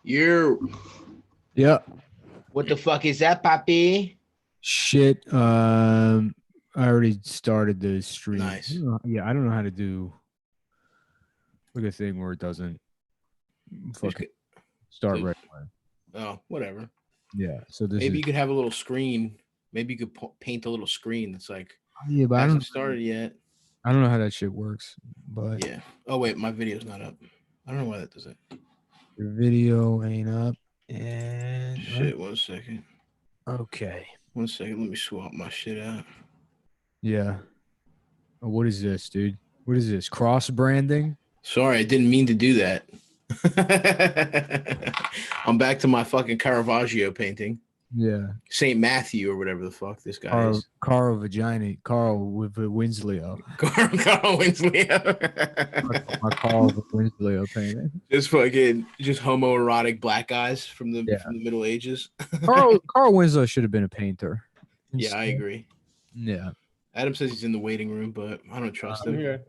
You. Yeah. What the fuck is that, Papi? Shit. I already started the stream. Nice. I don't know how to do like a thing where it doesn't fucking start right away. Oh, whatever. Yeah. So this Maybe is you could have a little screen. Maybe you could paint a little screen that's like but I hasn't don't started yet. I don't know how that shit works. But Yeah. Oh wait, my video's not up. I don't know why that does it. your video ain't up. And Shit, 1 second. Okay. 1 second. Let me swap my shit out. Yeah. Oh, what is this, dude? What is this? Cross branding? Sorry, I didn't mean to do that. I'm back to my fucking Caravaggio painting. Yeah. Saint Matthew or whatever the fuck this guy is. Carl Vagina. Carl with Winsleo. Carl Winsleo. My Carl Winsleo painting. Just homoerotic black guys from the Middle Ages. Carl Winslow should have been a painter. Yeah, I agree. Yeah. Adam says he's in the waiting room, but I don't trust him. Here.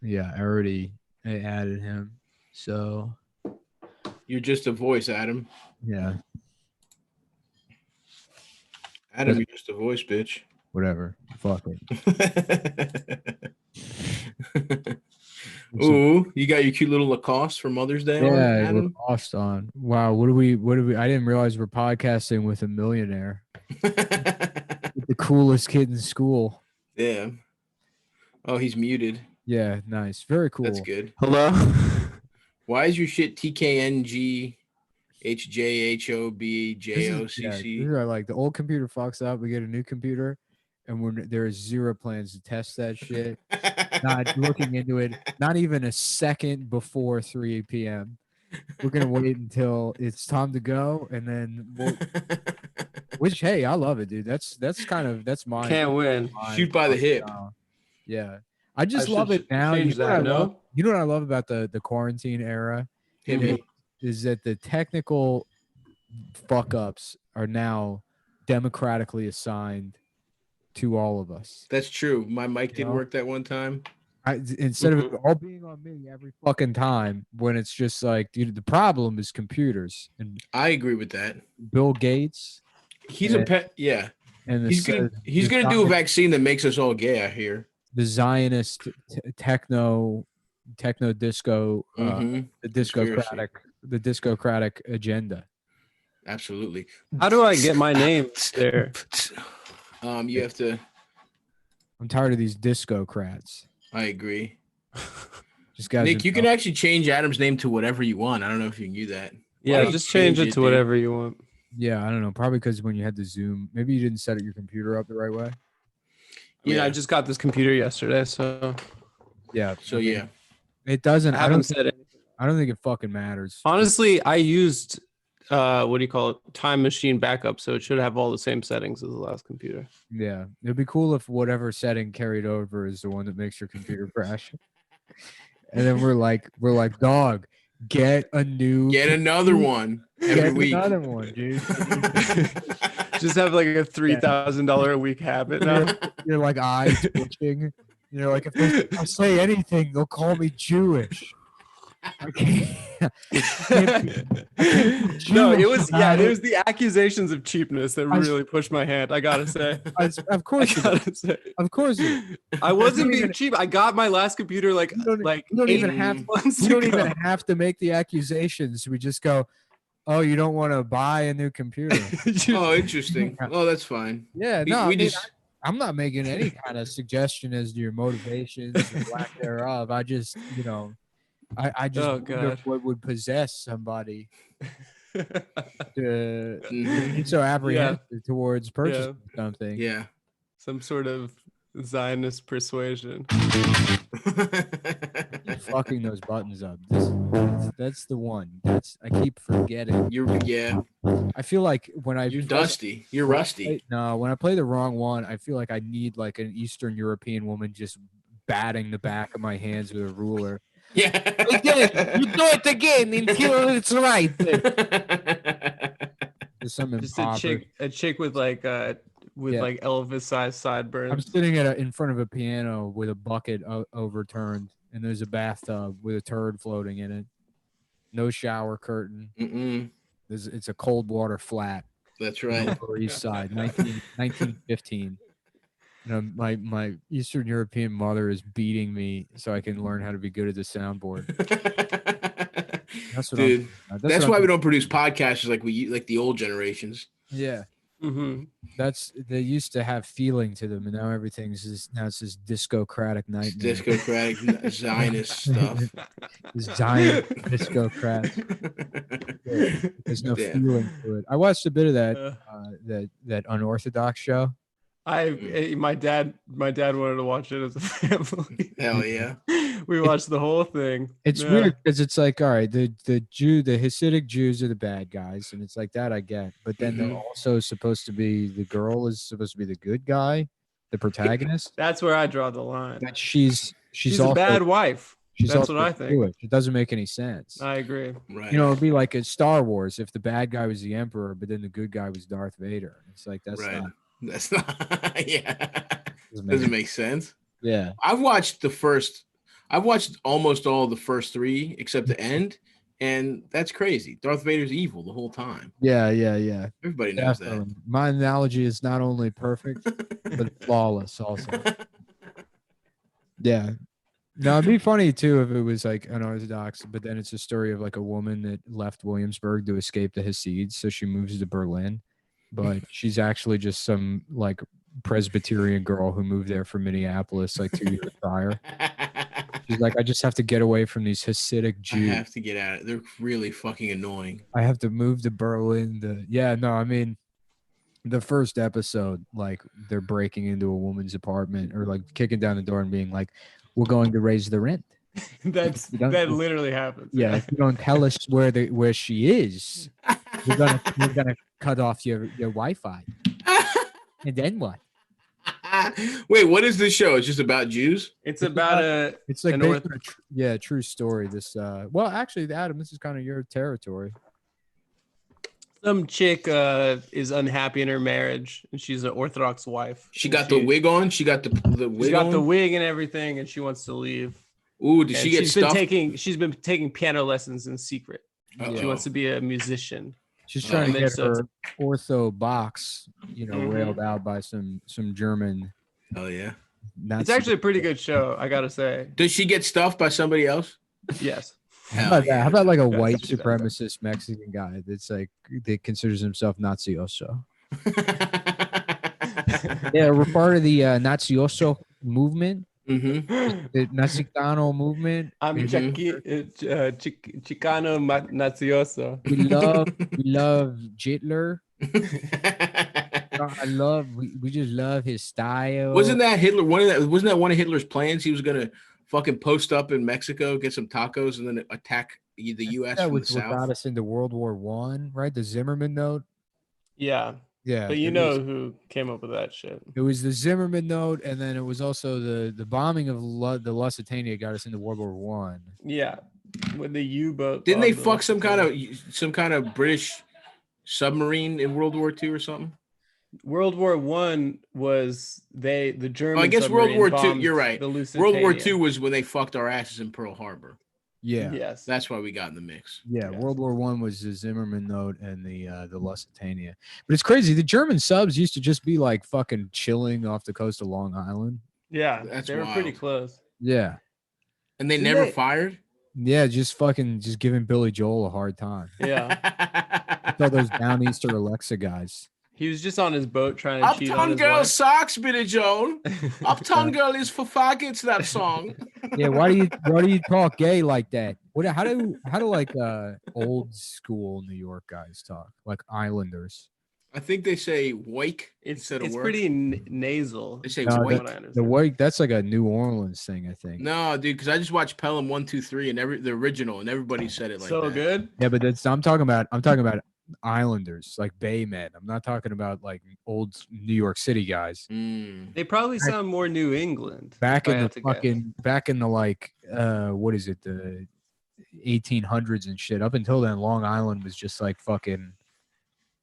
Yeah, I added him. So you're just a voice, Adam. Yeah. Adam, you're just a voice, bitch. Whatever. Fuck it. Ooh, you got your cute little Lacoste for Mother's Day on, Adam? Lacoste on. Wow, what do we I didn't realize we're podcasting with a millionaire. The coolest kid in school. Yeah. Oh, he's muted. Yeah, nice. Very cool. That's good. Hello? Why is your shit TKNG HJHOBJOCC? Yeah, these are like the old computer fucks up. We get a new computer, and there is zero plans to test that shit. Not looking into it. Not even a second before 3 p.m. We're gonna wait until it's time to go, and then which hey, I love it, dude. That's mine. Can't win. Shoot by the hip. Yeah, I just love it now. You know what I love about the quarantine era? Is that the technical fuck ups are now democratically assigned to all of us. That's true. My mic didn't work that one time. Instead of it all being on me every fucking time, when it's just like, dude, the problem is computers. And I agree with that. Bill Gates. He's a pet. Yeah. And he's gonna do a vaccine that makes us all gay, I hear. The Zionist techno disco, the discocratic agenda. Absolutely. How do I get my name there? You have to. I'm tired of these discocrats. I agree. Just guys. Nick, you can actually change Adam's name to whatever you want. I don't know if you can do that. Yeah, just change it to whatever you want. Yeah, I don't know. Probably because when you had the Zoom, maybe you didn't set your computer up the right way. Yeah, I just got this computer yesterday, so yeah. So yeah, it doesn't. I haven't said it. I don't think it fucking matters. Honestly, I used what do you call it? Time machine backup, so it should have all the same settings as the last computer. Yeah, it'd be cool if whatever setting carried over is the one that makes your computer crash. And then we're like, dog, get another one every week. Another one, dude. Just have like a $3,000 a week habit now. You're like eyes twitching. You're like, if I say anything, they'll call me Jewish. I can't. No, it was there's the accusations of cheapness that really pushed my hand. I gotta say, of course, of course. I wasn't being cheap. I got my last computer you don't even have to make the accusations. We just go, oh, you don't want to buy a new computer. Oh, interesting. Oh, that's fine. Yeah, no, I'm not making any kind of suggestion as to your motivations or lack thereof. I just, I just wonder what would possess somebody to be so apprehensive towards purchasing something. Yeah. Some sort of Zionist persuasion. Fucking those buttons up. That's the one. I keep forgetting. I feel like when you're dusty. You're rusty. When I play the wrong one, I feel like I need like an Eastern European woman just batting the back of my hands with a ruler. Yeah. Again, you do it again until it's right. Just a chick with like Elvis-sized sideburns. I'm sitting in front of a piano with a bucket overturned, and there's a bathtub with a turd floating in it. No shower curtain. Mm-mm. It's a cold water flat. That's right. Upper East Side, 1915. My Eastern European mother is beating me so I can learn how to be good at the soundboard. That's what Dude. That's what why I'm, we don't produce podcasts like the old generations. Yeah. Mm-hmm. They used to have feeling to them, and now everything's now it's this discocratic nightmare. Discocratic Zionist stuff. Zionist discocrat. There's no feeling to it. I watched a bit of that unorthodox show. My dad wanted to watch it as a family. Hell yeah. We watched the whole thing. It's weird because it's like, all right, the Hasidic Jews are the bad guys, and it's like that I get. But then they're also supposed to be, the girl is supposed to be the good guy, the protagonist. That's where I draw the line. But she's also a bad wife. That's what I think. Jewish. It doesn't make any sense. I agree. Right. You know, it'd be like in Star Wars if the bad guy was the Emperor, but then the good guy was Darth Vader. It's like that's right. not. That's not. Yeah. Doesn't make sense. Yeah. I've watched almost all the first three except the end, and that's crazy. Darth Vader's evil the whole time. Yeah. Everybody knows that. My analogy is not only perfect, but flawless also. Yeah. No, it'd be funny too if it was like unorthodox, but then it's a story of like a woman that left Williamsburg to escape the Hasids, so she moves to Berlin, but she's actually just some like Presbyterian girl who moved there from Minneapolis like 2 years prior. She's like, I just have to get away from these Hasidic Jews. I have to get out of it. They're really fucking annoying. I have to move to Berlin. The first episode, like they're breaking into a woman's apartment or like kicking down the door and being like, we're going to raise the rent. That literally happens. Yeah, if you don't tell us where she is, we're gonna cut off your Wi-Fi. And then what? Wait, what is this show? It's just about Jews? It's about it's like true story. This well, actually, Adam, this is kind of your territory. Some chick is unhappy in her marriage, and she's an Orthodox wife. She got the wig on. She got the wig. She got on? the wig and everything, and she wants to leave. Ooh, did she get stuff? She's been taking piano lessons in secret. Uh-oh. She wants to be a musician. She's trying to get her ortho box, railed out by some German. Oh yeah, it's actually a pretty good show, I gotta say. Does she get stuffed by somebody else? Yes. How about like a white supremacist Mexican guy that's like that considers himself Nazi-oso? Yeah, we're part of the Nazi-oso movement. Mm-hmm. The Nazicano movement. I'm Chicano Nazioso. We love Hitler. We just love his style. Wasn't that Hitler? Wasn't that one of Hitler's plans? He was gonna fucking post up in Mexico, get some tacos, and then attack the U.S. That from was the what south. got us into World War I, right? The Zimmerman note. Yeah. Yeah. But who came up with that shit. It was the Zimmerman note, and then it was also the bombing of the Lusitania got us into World War I. Yeah. With the U-boat. Didn't they fuck some kind of British submarine in World War II or something? World War I was the Germans. I guess World War II. You're right. World War II was when they fucked our asses in Pearl Harbor. Yeah. Yes. That's why we got in the mix. Yeah. Yes. World War I was the Zimmerman note and the Lusitania. But it's crazy. The German subs used to just be like fucking chilling off the coast of Long Island. Yeah. That's they were wild. pretty close. Yeah. And they never fired? Yeah, just giving Billy Joel a hard time. Yeah. All those Downeaster Alexa guys. He was just on his boat trying to cheat on Uptown his Girl wife. sucks, Billy Joel. Uptown Girl is for faggots, that song. Yeah, why do you talk gay like that? How do like old school New York guys talk? Like Islanders. I think they say wake instead of It's work. pretty nasal. They say No, wake. The wake, that's like a New Orleans thing, I think. No, dude, because I just watched Pelham 1, 2, 3 and the original, and everybody said it like so that. good. Yeah, but I'm talking about Islanders, like Baymen. I'm not talking about like old New York City guys. Mm. They probably sound more New England. Back in the like what is it, the 1800s and shit. Up until then, Long Island was just like fucking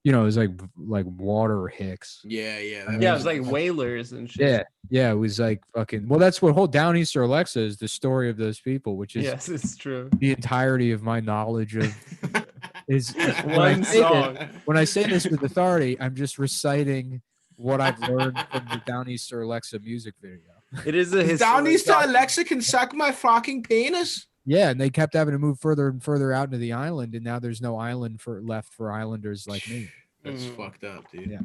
you know, it was like water hicks. Yeah, Yeah, it was like whalers and shit. Yeah, yeah, it was like fucking. Well, that's what whole Downeaster Alexa is, the story of those people, which is Yes, it's true. the entirety of my knowledge of is One song. when I say this with authority, I'm just reciting what I've learned from the Downeaster Alexa music video. It is a Downeaster Alexa can suck my fucking penis. Yeah, and they kept having to move further and further out into the island, and now there's no island left for islanders like me. That's fucked up, dude. Yeah.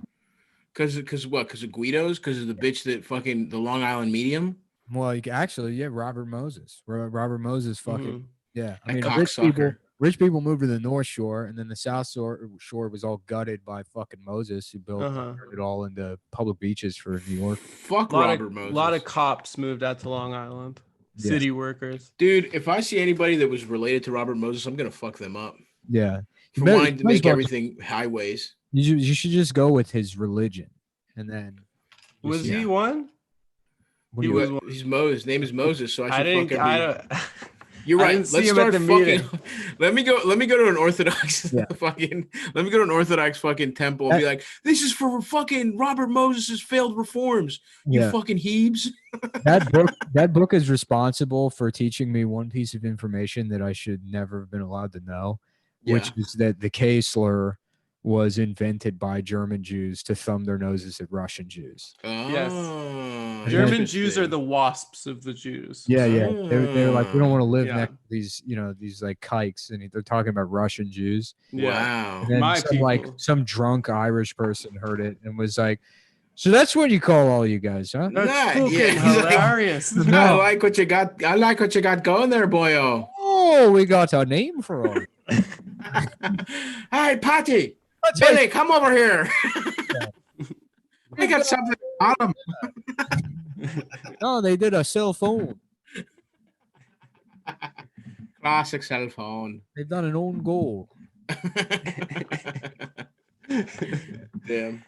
Cause what? Cause of Guido's? Cause of the bitch that fucking the Long Island medium? Well, actually, yeah, Robert Moses. Robert Moses fucking yeah. I mean, cocksucker. Rich people moved to the North Shore, and then the South Shore was all gutted by fucking Moses, who turned it all into public beaches for New York. Fuck Robert Moses. A lot of cops moved out to Long Island. Yeah. City workers. Dude, if I see anybody that was related to Robert Moses, I'm gonna fuck them up. Yeah. For wanting to make everything highways. You should just go with his religion, and then was he one? He was. He's Moses. His name is Moses. So I should fuck every. You're right. Let's start fucking. Let me go to an Orthodox fucking. Let me go to an Orthodox fucking temple and be like, "This is for fucking Robert Moses's failed reforms." You fucking heebs. That book is responsible for teaching me one piece of information that I should never have been allowed to know, which is that the K slur was invented by German Jews to thumb their noses at Russian Jews. Oh, yes. German Jews are the wasps of the Jews. Yeah. They're like, we don't want to live next to these, these like kikes, and they're talking about Russian Jews. Wow. And then some drunk Irish person heard it and was like, so that's what you call all you guys, huh? That's hilarious. Like, I like what you got. I like what you got going there, boyo. Oh, we got a name for all. Hey, Patty. Billy, come over here. I got something on them. No, they did a cell phone. Classic cell phone. They've done an own goal. Damn.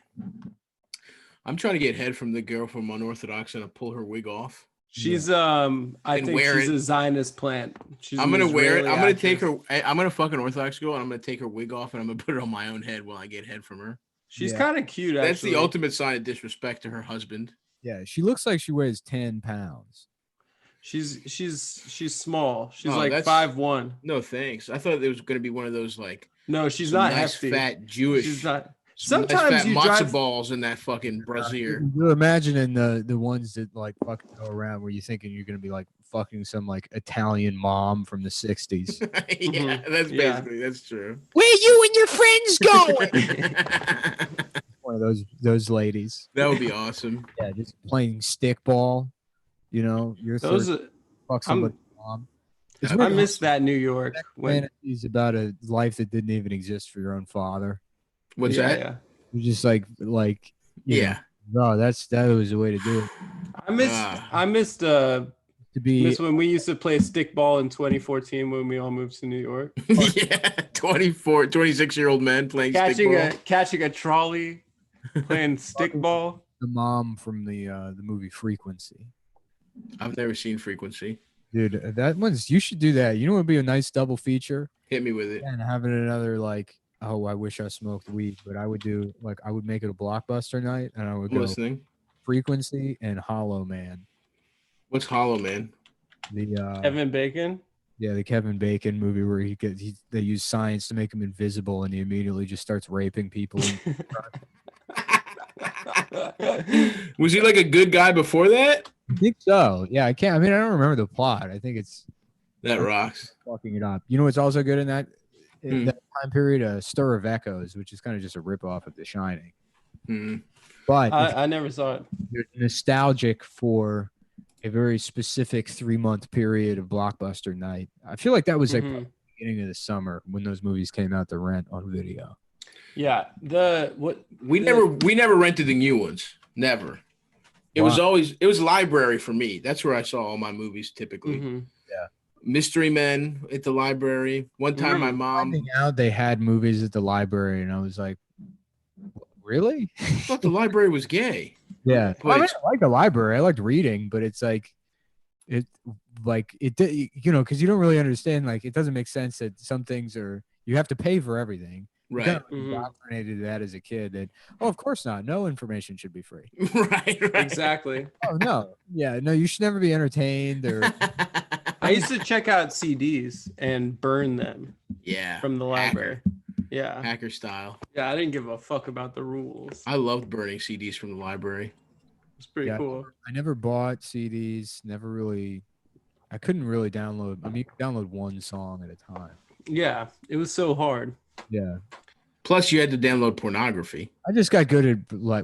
I'm trying to get head from the girl from Unorthodox and pull her wig off. She's I think she's a Zionist plant. I'm gonna wear it. I'm gonna take her. I'm gonna fuck an Orthodox girl and I'm gonna take her wig off and I'm gonna put it on my own head while I get head from her. She's kind of cute. Actually. That's the ultimate sign of disrespect to her husband. Yeah, she looks like she weighs 10 pounds. She's small. She's like 5'1". No thanks. I thought it was gonna be one of those like. No, she's not nice, hefty. Fat Jewish. She's not. Sometimes nice fat matzo balls in that fucking brassiere. You're imagining the ones that like fucking go around where you're thinking you're gonna be like fucking some like Italian mom from the 60s. That's basically that's true. Where you and your friends going? One of those ladies. That would be awesome. Yeah, just playing stickball. You're fuck somebody's mom. I miss that New York. Fantasies about a life that didn't even exist for your own father. What's that? Yeah. You're just like no, that was the way to do it. I missed when we used to play stickball in 2014 when we all moved to New York. 26-year-old men playing stickball. Catching a trolley, playing stickball. The mom from the movie Frequency. I've never seen Frequency. Dude, that one's you should do that. You know what would be a nice double feature? Hit me with it. And having another like, oh, I wish I smoked weed, but I would make it a blockbuster night and I would go Frequency and Hollow Man. What's Hollow Man? The Kevin Bacon? Yeah, the Kevin Bacon movie where they use science to make him invisible and he immediately just starts raping people. Was he like a good guy before that? I think so. Yeah, I don't remember the plot. I think that rocks. Fucking it up. You know what's also good in that time period? Stir of Echoes, which is kind of just a ripoff of The Shining. But I never saw it. You're nostalgic for a very specific 3-month period of blockbuster night. I feel like that was like the beginning of the summer when those movies came out to rent on video. Yeah, we never rented the new ones. Never. It was library for me. That's where I saw all my movies typically. Yeah. Mystery Men at the library. One time my mom finding out they had movies at the library and I was like, really? I thought the library was gay. Yeah. I like the library. I liked reading, but it's like because you don't really understand, like it doesn't make sense that some things you have to pay for everything. Right. Kind of indoctrinated that as a kid that, of course not. No information should be free. Right. Exactly. Oh, no. Yeah, no, you should never be entertained. Or I used to check out CDs and burn them. Yeah. From the library. Yeah. Hacker style. Yeah, I didn't give a fuck about the rules. I loved burning CDs from the library. It's pretty cool. I never bought CDs. Never really. I couldn't really download. I mean, you could download one song at a time. Yeah, it was so hard. Yeah. Plus, you had to download pornography. I just got good at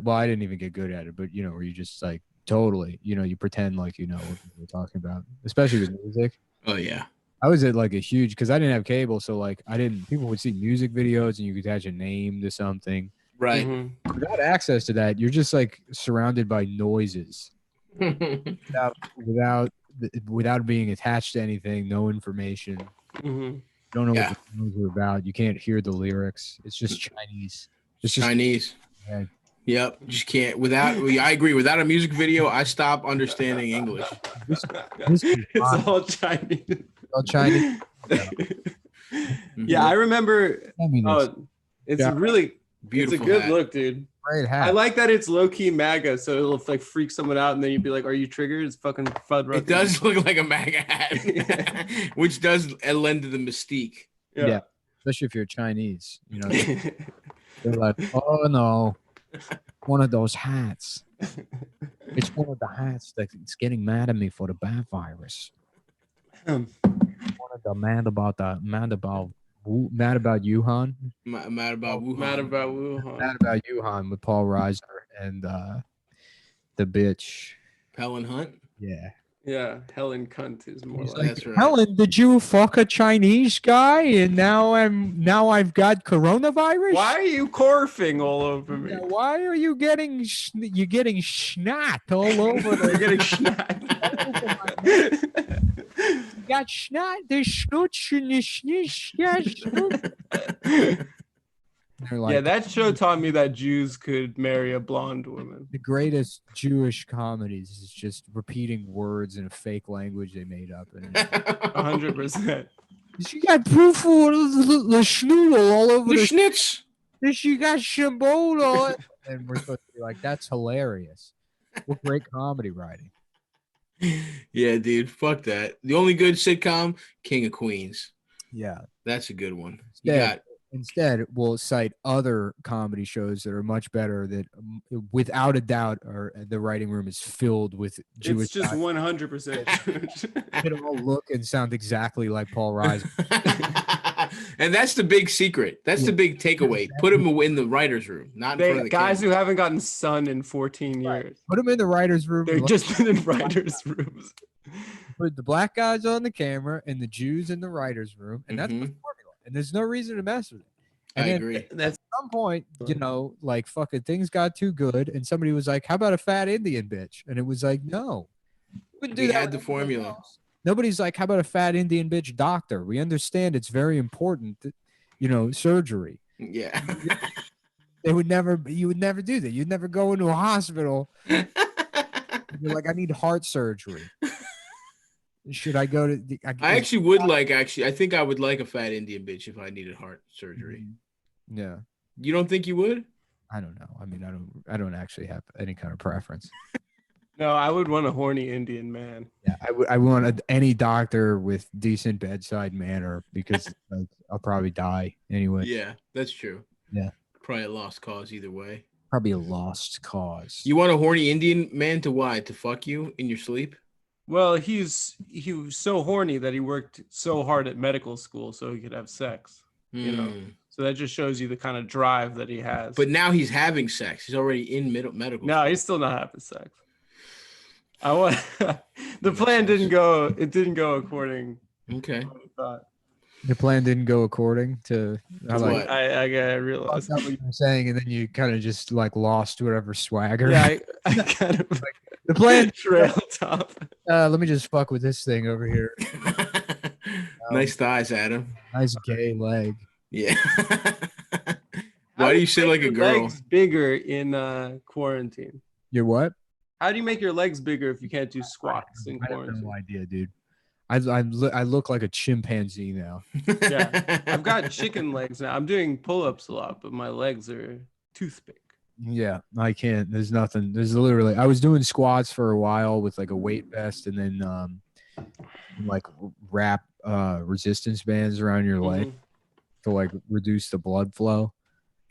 I didn't even get good at it, but where you just like totally, you pretend like you know what you're talking about, especially with music. Oh yeah. I was at like a huge because I didn't have cable, so like people would see music videos and you could attach a name to something. Right. Without access to that, you're just like surrounded by noises. without being attached to anything, no information. You don't know what the songs are about. You can't hear the lyrics. It's just Chinese. It's just Chinese. Yeah. Yep. Just can't. I agree. Without a music video, I stop understanding English. It's all Chinese. All Chinese. Yeah, I remember. It's really beautiful. It's a good hat. Look, dude. Great hat. I like that it's low key MAGA, so it'll like freak someone out, and then you'd be like, "Are you triggered?" It's fucking FUD. It does look like a MAGA hat, which does lend to the mystique. Yeah, especially if you're Chinese. They're like, "Oh no, one of those hats. It's one of the hats that's getting mad at me for the bat virus." One of the mad about Wuhan. Mad about Wuhan. Mad about Wuhan. Mad about Wuhan with Paul Reiser and the bitch. Helen Hunt? Yeah. Yeah, Helen Cunt is more like that's right. Helen, did you fuck a Chinese guy and now I've got coronavirus? Why are you coughing all over me? Yeah, why are you getting schnat all over the You're getting schnat. You got schnat, there's schnooch and the schnooch. Yeah, that show taught me that Jews could marry a blonde woman. The greatest Jewish comedies is just repeating words in a fake language they made up. 100%. She got proof for the schnoodle all over the schnitz. She got shambol all it. And we're supposed to be like, that's hilarious. What great comedy writing. Yeah, dude. Fuck that. The only good sitcom, King of Queens. Yeah. That's a good one. Instead, we'll cite other comedy shows that are much better that, without a doubt, the writing room is filled with Jewish. It's just 100%. They all look and sound exactly like Paul Reiser. And that's the big secret. That's the big takeaway. Put them in the writer's room, not in front of the guys camera. who haven't gotten sun in 14 years. Put them in the writer's room. They've just been in writer's rooms. Put the black guys on the camera and the Jews in the writer's room, and that's the formula. And there's no reason to mess with it. And I agree. At some point, like fucking things got too good, and somebody was like, "How about a fat Indian bitch?" And it was like, "No, we had the formula." Nobody's like, "How about a fat Indian bitch doctor?" We understand it's very important, surgery. Yeah. You would never do that. You'd never go into a hospital. You're like, "I need heart surgery." Should I go to? I think I would like a fat Indian bitch if I needed heart surgery. Yeah. You don't think you would? I don't know. I mean, I don't actually have any kind of preference. No, I would want a horny Indian man. Yeah, I want any doctor with decent bedside manner because I'll probably die anyway. Yeah, that's true. Yeah. Probably a lost cause either way. Probably a lost cause. You want a horny Indian man to why? To fuck you in your sleep? Well, he was so horny that he worked so hard at medical school so he could have sex. So that just shows you the kind of drive that he has. But now he's having sex. He's already in medical. No, he's still not having sex. The plan didn't go. It didn't go according. Okay. To what I thought. The plan didn't go according to. I realized what you were saying, and then you kind of just like lost whatever swagger. Yeah, I kind of. The plan trail top. Let me just fuck with this thing over here. Nice thighs, Adam. Nice gay leg. Yeah. Why do you sit like a girl? Legs bigger in quarantine. Your what? How do you make your legs bigger if you can't do squats in quarantine? I have no idea, dude. I look like a chimpanzee now. Yeah, I've got chicken legs now. I'm doing pull-ups a lot, but my legs are toothpick. Yeah, I can't. There's nothing. There's literally. I was doing squats for a while with like a weight vest, and then like wrap resistance bands around your leg to like reduce the blood flow.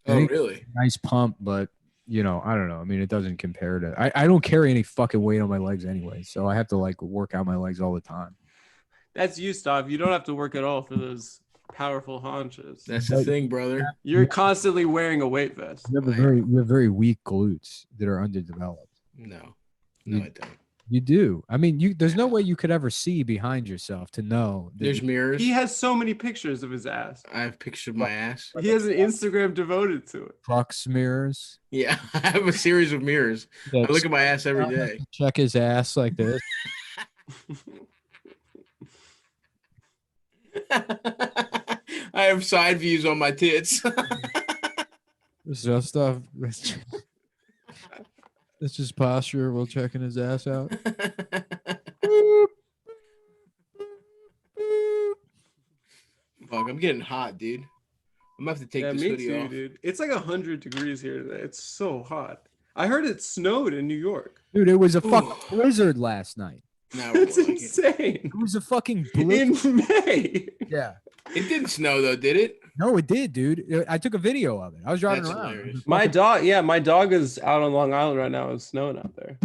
Oh, really? Nice pump, but I don't know. I mean, it doesn't compare to. I don't carry any fucking weight on my legs anyway, so I have to like work out my legs all the time. That's you, Stav. You don't have to work at all for those powerful haunches. That's the thing, brother. You're constantly wearing a weight vest. You have very weak glutes that are underdeveloped. No, I don't. You do. I mean, there's no way you could ever see behind yourself to know. There's mirrors. He has so many pictures of his ass. I have pictures of my ass. He has an Instagram devoted to it. Crux mirrors. Yeah, I have a series of mirrors. I look at my ass every day. Check his ass like this. I have side views on my tits. So stuff. It's just posture while checking his ass out. Fuck, I'm getting hot, dude. I'm gonna have to take this hoodie off. Dude. It's like 100 degrees here today. It's so hot. I heard it snowed in New York. Dude, it was a fucking blizzard last night. That's insane. It was a fucking blizzard. In May. Yeah. It didn't snow though, did it? No, it did, dude. I took a video of it. I was driving around. My dog is out on Long Island right now. It's snowing out there.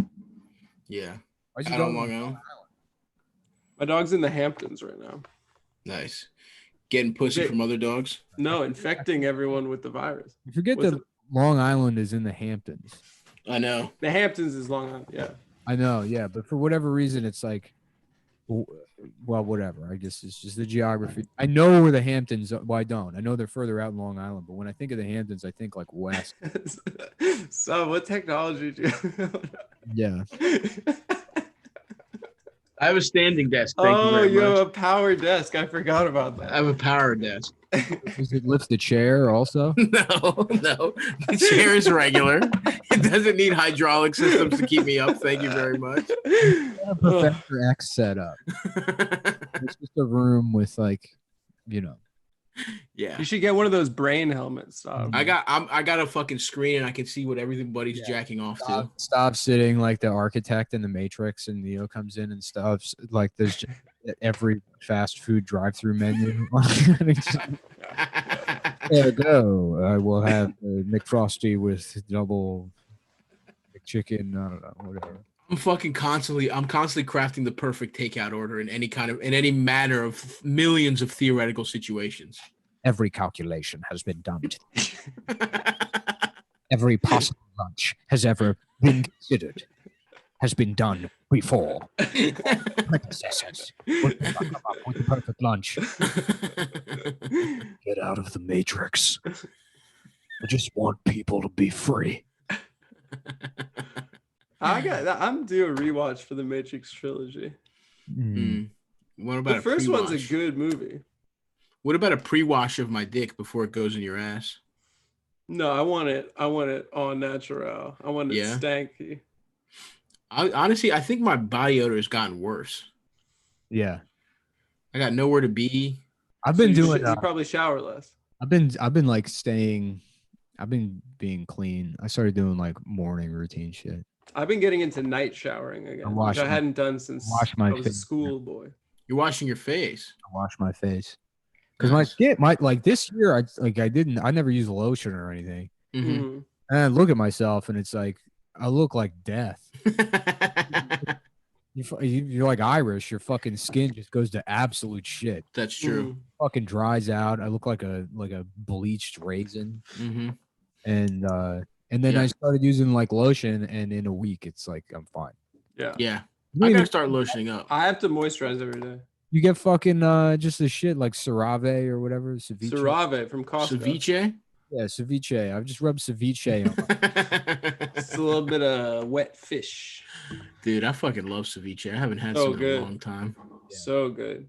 Yeah. Out on Long Island? My dog's in the Hamptons right now. Nice. Getting pussy from other dogs? No, infecting everyone with the virus. You forget that Long Island is in the Hamptons. I know. The Hamptons is Long Island, yeah. I know, yeah. But for whatever reason, it's like, well, whatever. I guess it's just the geography. I know where the Hamptons are. Well, I don't. I know they're further out in Long Island. But when I think of the Hamptons, I think like west. So what technology do you Yeah. I have a standing desk. Thank you have a power desk. I forgot about that. I have a power desk. Does it lift the chair also? No. The chair is regular. It doesn't need hydraulic systems to keep me up. Thank you very much. Professor X setup. It's just a room with like, Yeah. You should get one of those brain helmets. I got a fucking screen and I can see what everybody's jacking off to. Stop sitting like the architect in the Matrix and Neo comes in and stuff. Like there's just every fast food drive-through menu. There we go. I will have McFrosty with double McChicken. I don't know, whatever. I'm constantly crafting the perfect takeout order in any manner of millions of theoretical situations. Every calculation has been done. Every possible lunch has ever been considered has been done before. Predecessors will come up with the perfect lunch. Get out of the Matrix. I just want people to be free. I'm due a rewatch for the Matrix trilogy. What about the first one's a good movie? What about a pre-wash of my dick before it goes in your ass? No, I want it all natural. I want it stanky. Honestly, I think my body odor has gotten worse. Yeah, I got nowhere to be. I've been doing. You probably shower less. I've been like staying. I've been being clean. I started doing like morning routine shit. I've been getting into night showering again, which I hadn't done since I was a schoolboy. You're washing your face. I wash my face because my skin, like this year, I never used lotion or anything. Mm-hmm. And I look at myself and it's like I look like death. You're like Irish. Your fucking skin just goes to absolute shit. That's true. Fucking dries out. I look like a bleached raisin. Mm-hmm. And then I started using like lotion, and in a week it's like I'm fine. Yeah. I gotta start lotioning up. I have to moisturize every day. You get fucking just the shit like CeraVe or whatever. Ceviche. CeraVe from Costco. Ceviche? Yeah, ceviche. I've just rubbed ceviche on. It's a little bit of wet fish. Dude, I fucking love ceviche. I haven't had some in a long time. Yeah. So good.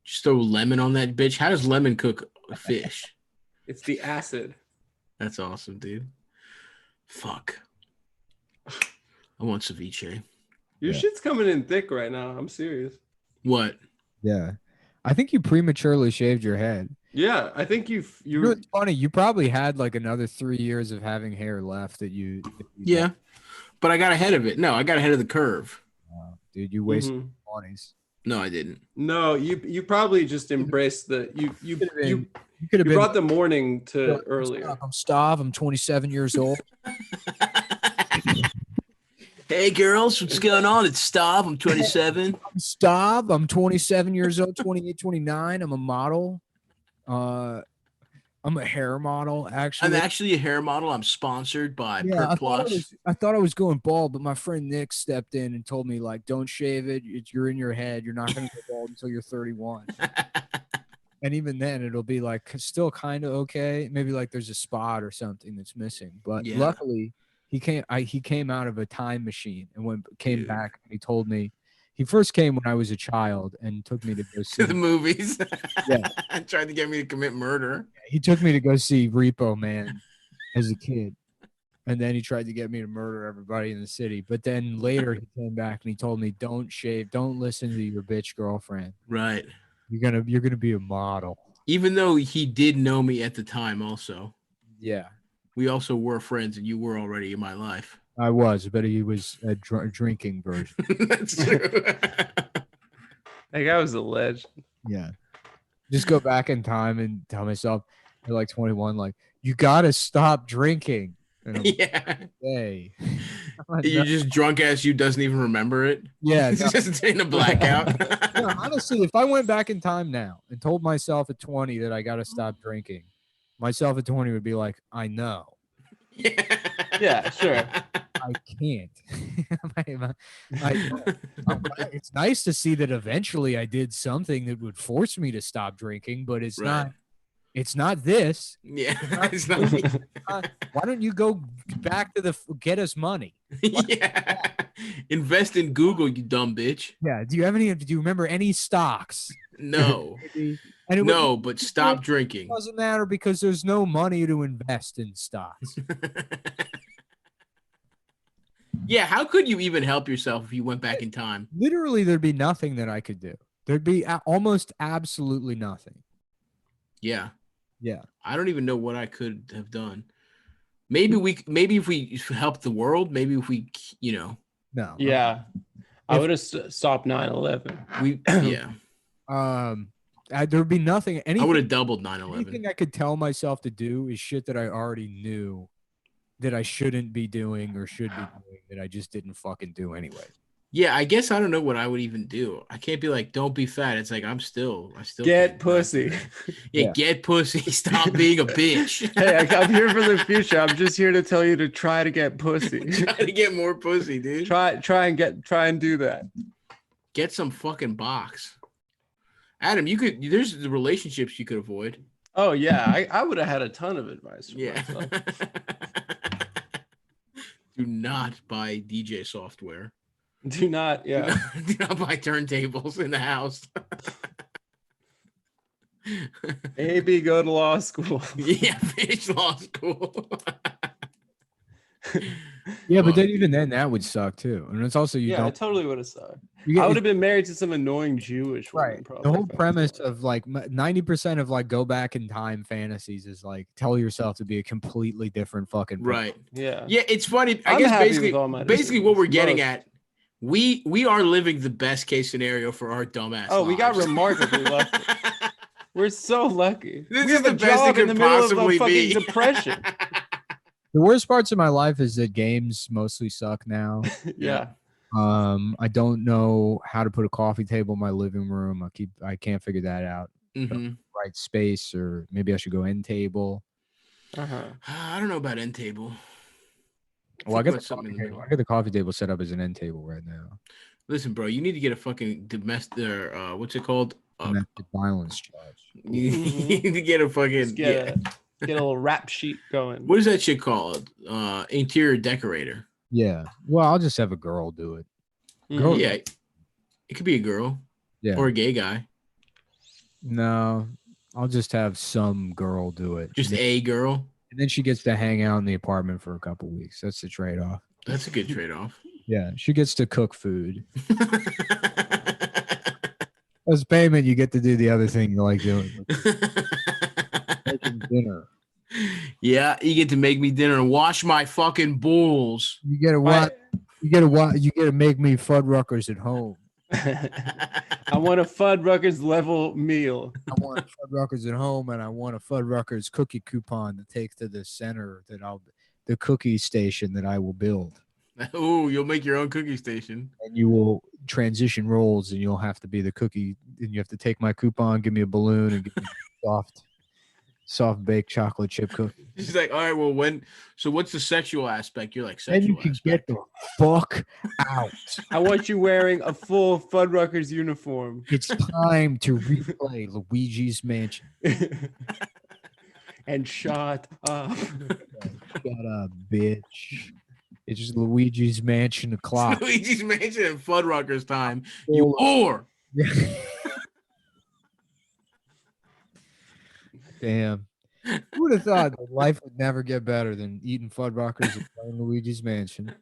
Just throw lemon on that bitch. How does lemon cook fish? It's the acid. That's awesome, dude. Fuck. I want ceviche. Your shit's coming in thick right now. I'm serious. What? Yeah. I think you prematurely shaved your head. Yeah, I think you know, it's funny. You probably had like another 3 years of having hair left that you yeah, but I got ahead of it. No, I got ahead of the curve. Wow, dude, you wasted 20s. No, I didn't. No, you probably just embraced the you could have brought the morning to earlier. I'm Stav. I'm 27 years old. Hey girls, what's going on? It's Stav. I'm 27. I'm Stav. I'm 27 years old, 28, 29. I'm a model. I'm a hair model, actually. I'm actually a hair model. I'm sponsored by Perk Plus. I thought I was going bald, but my friend Nick stepped in and told me, like, don't shave it. You're in your head. You're not going to go bald until you're 31. And even then, it'll be like still kind of okay. Maybe like there's a spot or something that's missing. But luckily, he came out of a time machine and came back and he told me. He first came when I was a child and took me to go see the movies. Yeah, tried to get me to commit murder. He took me to go see Repo Man as a kid, and then he tried to get me to murder everybody in the city. But then later he came back and he told me, "Don't shave. Don't listen to your bitch girlfriend. Right. You're gonna be a model." Even though he did know me at the time, also. Yeah. We also were friends, and you were already in my life. I was, but he was a drinking version. That's true. That guy was a legend. Yeah. Just go back in time and tell myself at like 21, like, you gotta stop drinking. And hey. You're just drunk ass you doesn't even remember it. Yeah. It's just in a blackout. No, honestly, if I went back in time now and told myself at 20 that I gotta stop drinking, myself at 20 would be like, I know. Yeah, sure. I can't. It's nice to see that eventually I did something that would force me to stop drinking, but it's not. It's not this. Yeah, it's not. Why don't you go back to get us money? Invest in Google, you dumb bitch. Yeah. Do you remember any stocks? No. But stop drinking. It doesn't matter because there's no money to invest in stocks. Yeah, how could you even help yourself if you went back in time? Literally, there'd be nothing that I could do. There'd be almost absolutely nothing. Yeah. Yeah. I don't even know what I could have done. Maybe if we helped the world, maybe if we, No. Yeah. I would have stopped 9/11. There'd be nothing. I would have doubled 9/11. Anything I could tell myself to do is shit that I already knew that I shouldn't be doing or should be doing that I just didn't fucking do anyway. Yeah, I guess I don't know what I would even do. I can't be like, don't be fat. It's like I still get pussy. Yeah, get pussy. Stop being a bitch. Hey, I'm here for the future. I'm just here to tell you to try to get pussy. Try to get more pussy, dude. Try and do that. Get some fucking box. Adam, there's the relationships you could avoid. Oh yeah, I would have had a ton of advice for myself. Do not buy DJ software. Do not buy turntables in the house. Maybe go to law school. Yeah, finish law school. Yeah, but then even then that would suck too. And it's also it totally would have sucked. I would have been married to some annoying Jewish woman. Probably. The whole premise of like 90% of like go back in time fantasies is like tell yourself to be a completely different fucking person. Right. Yeah. Yeah, it's funny. I guess basically what we're getting at, we are living the best case scenario for our dumbass. Oh, lives. We got remarkably lucky. We're so lucky. This is the best it could possibly be. Depression. The worst parts of my life is that games mostly suck now. Yeah. I don't know how to put a coffee table in my living room. I can't figure that out. Mm-hmm. Right space, or maybe I should go end table. I don't know about end table. Well, I got the coffee table set up as an end table right now. Listen, bro, you need to get a fucking domestic. What's it called? Domestic violence charge. You need to get a fucking get a little rap sheet going. What is that shit called? Interior decorator. Yeah. Well, I'll just have a girl do it. Girl. Yeah. It could be a girl. Yeah. Or a gay guy. No, I'll just have some girl do it. Just a girl. And then she gets to hang out in the apartment for a couple weeks. That's the trade-off. That's a good trade-off. Yeah, she gets to cook food. As payment, you get to do the other thing you like doing. Making dinner. Yeah, you get to make me dinner and wash my fucking balls. You get to watch. You get to make me Fuddruckers at home. I want a Fuddruckers level meal. I want Fuddruckers at home, and I want a Fuddruckers cookie coupon to take to the center the cookie station that I will build. Oh, you'll make your own cookie station. And you will transition roles, and you'll have to be the cookie. And you have to take my coupon, give me a balloon, and give me soft baked chocolate chip cookie. She's like, all right, well, so what's the sexual aspect? You're like, sexual. And you can get the fuck out. I want you wearing a full Fuddruckers uniform. It's time to replay Luigi's Mansion. And shut up. Shut up, bitch. It's just Luigi's Mansion o'clock. Luigi's Mansion and Fuddruckers time. You whore. Damn. Who would have thought that life would never get better than eating Fuddruckers and playing Luigi's Mansion?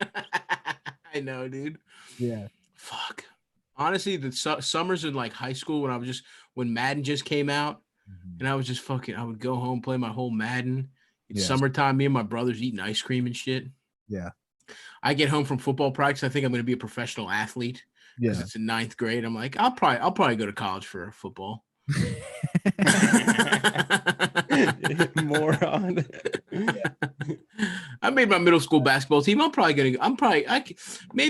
I know, dude. Yeah. Fuck. Honestly, the summers in like high school when Madden just came out, and I was just fucking, I would go home, play my whole Madden. It's summertime, me and my brothers eating ice cream and shit. Yeah. I get home from football practice. I think I'm going to be a professional athlete because it's in 9th grade. I'm like, I'll probably go to college for football. Moron. I made my middle school basketball team. Maybe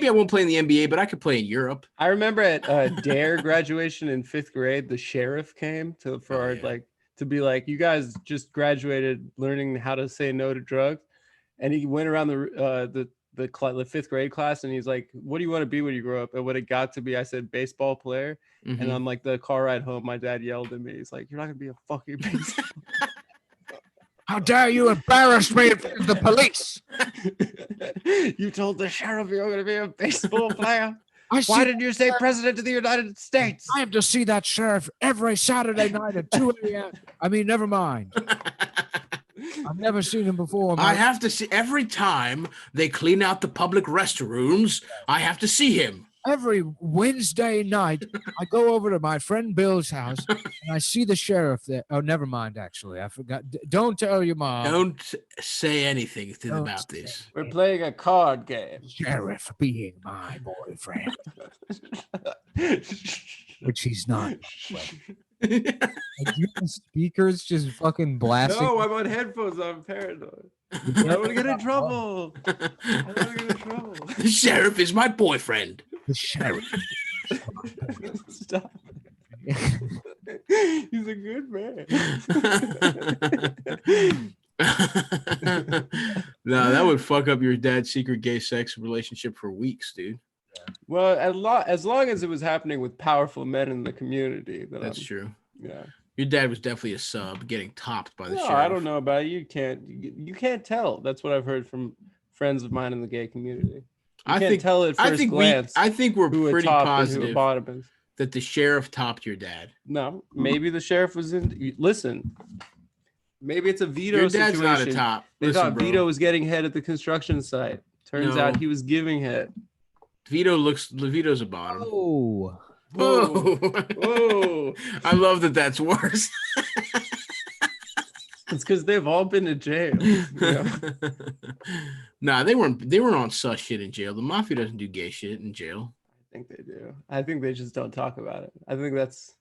I won't play in the NBA, but I could play in Europe. I remember at DARE graduation in 5th grade, the sheriff came to be like, you guys just graduated learning how to say no to drugs. And he went around the 5th grade class, and he's like, what do you want to be when you grow up? And when it got to be, I said, baseball player. Mm-hmm. And on like the car ride home, my dad yelled at me. He's like, you're not going to be a fucking baseball. How dare you embarrass me in front of the police? You told the sheriff you're going to be a baseball player. Why didn't you say president of the United States? I have to see that sheriff every Saturday night at 2 a.m. I mean, never mind. I've never seen him before. I have to see every time they clean out the public restrooms. I have to see him. Every Wednesday night, I go over to my friend Bill's house, and I see the sheriff there. Oh, never mind, actually. I forgot. Don't tell your mom. Don't say anything about this. We're playing a card game. Sheriff being my boyfriend. Which he's not. Like, you have speakers just fucking blasting. No, I'm on headphones. I'm paranoid. I don't want to get in trouble. The sheriff is my boyfriend. The sheriff. Stop. He's a good man. No, that would fuck up your dad's secret gay sex relationship for weeks, dude. Well, as long as it was happening with powerful men in the community. That's true. Yeah. Your dad was definitely a sub getting topped by the sheriff. I don't know about it. You can't tell. That's what I've heard from friends of mine in the gay community. You can't tell at first glance. I think we're pretty positive bottom that the sheriff topped your dad. No, maybe the sheriff was in. Listen, maybe it's a Vito your dad's situation. Not a top. They thought Vito was getting head at the construction site. Turns out he was giving head. Vito's a bottom. Oh. Whoa. Whoa. I love that that's worse. It's because they've all been to jail. You know? Nah, they weren't on sus shit in jail. The mafia doesn't do gay shit in jail. I think they do. I think they just don't talk about it. I think that's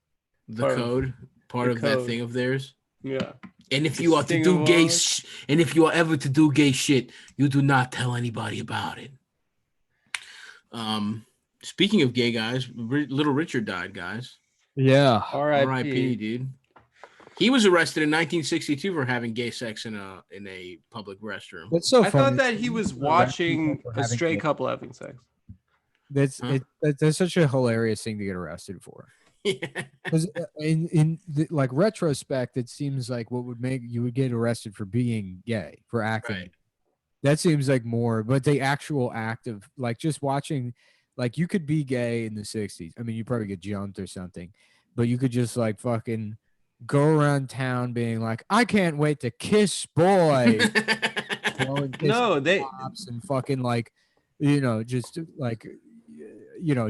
the code, part of that thing of theirs. Yeah. And if you are to do gay and if you are ever to do gay shit, you do not tell anybody about it. Speaking of gay guys, Little Richard died, guys. Yeah. R.I.P. dude. He was arrested in 1962 for having gay sex in a public restroom. That's so funny. I thought that he was watching a straight couple having sex. That's such a hilarious thing to get arrested for. Yeah. Because in like retrospect, it seems like what would make you would get arrested for being gay, for acting. Right. That seems like more, but the actual act of like just watching, like you could be gay in the 60s. I mean, you probably get jumped or something, but you could just like fucking go around town being like, I can't wait to kiss boy. No, they and fucking like, just like,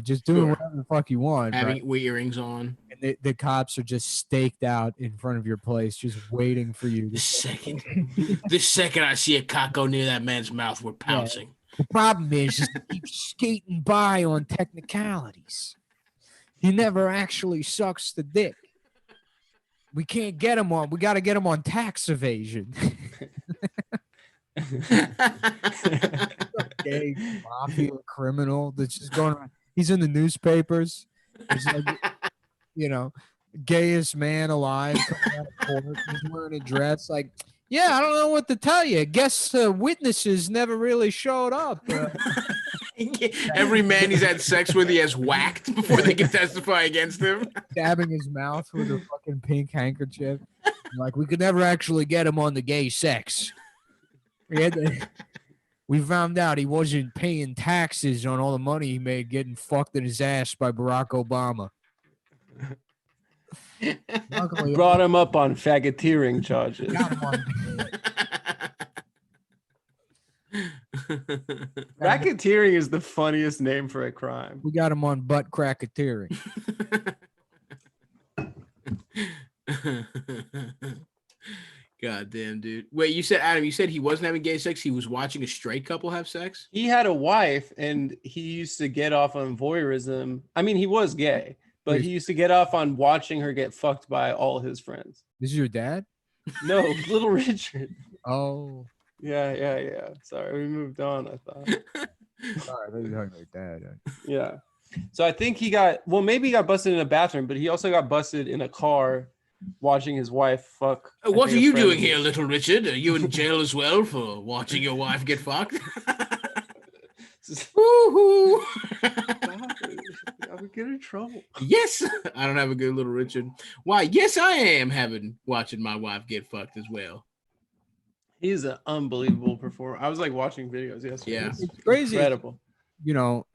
just doing whatever the fuck you want. Having earrings on. And the cops are just staked out in front of your place, just waiting for you. The second I see a cock go near that man's mouth, we're pouncing. Yeah. The problem is he keeps skating by on technicalities. He never actually sucks the dick. We can't get him on. We got to get him on tax evasion. Gay mafia criminal that's just going around. He's in the newspapers. He's like, gayest man alive coming out of court. He's wearing a dress. Like, yeah, I don't know what to tell you. Guess witnesses never really showed up. Every man he's had sex with, he has whacked before they can testify against him. Dabbing his mouth with a fucking pink handkerchief. Like, we could never actually get him on the gay sex. We found out he wasn't paying taxes on all the money he made getting fucked in his ass by Barack Obama. Brought him up on faggoteering charges. Racketeering is the funniest name for a crime. We got him on butt cracketeering. God damn, dude. Wait, you said, Adam, you said he wasn't having gay sex. He was watching a straight couple have sex? He had a wife and he used to get off on voyeurism. I mean, he was gay, but he used to get off on watching her get fucked by all his friends. This is your dad? No, Little Richard. Oh. Yeah. Sorry, we moved on, I thought. Sorry, I thought you were talking about dad. Yeah. So I think maybe he got busted in a bathroom, but he also got busted in a car watching his wife fuck. What are you doing here, Little Richard? Are you in jail as well for watching your wife get fucked? Woohoo! I would get in trouble. Yes, I don't have a good Little Richard. Why? Yes, I am watching my wife get fucked as well. He's an unbelievable performer. I was like watching videos yesterday. Yeah, it's crazy. Incredible.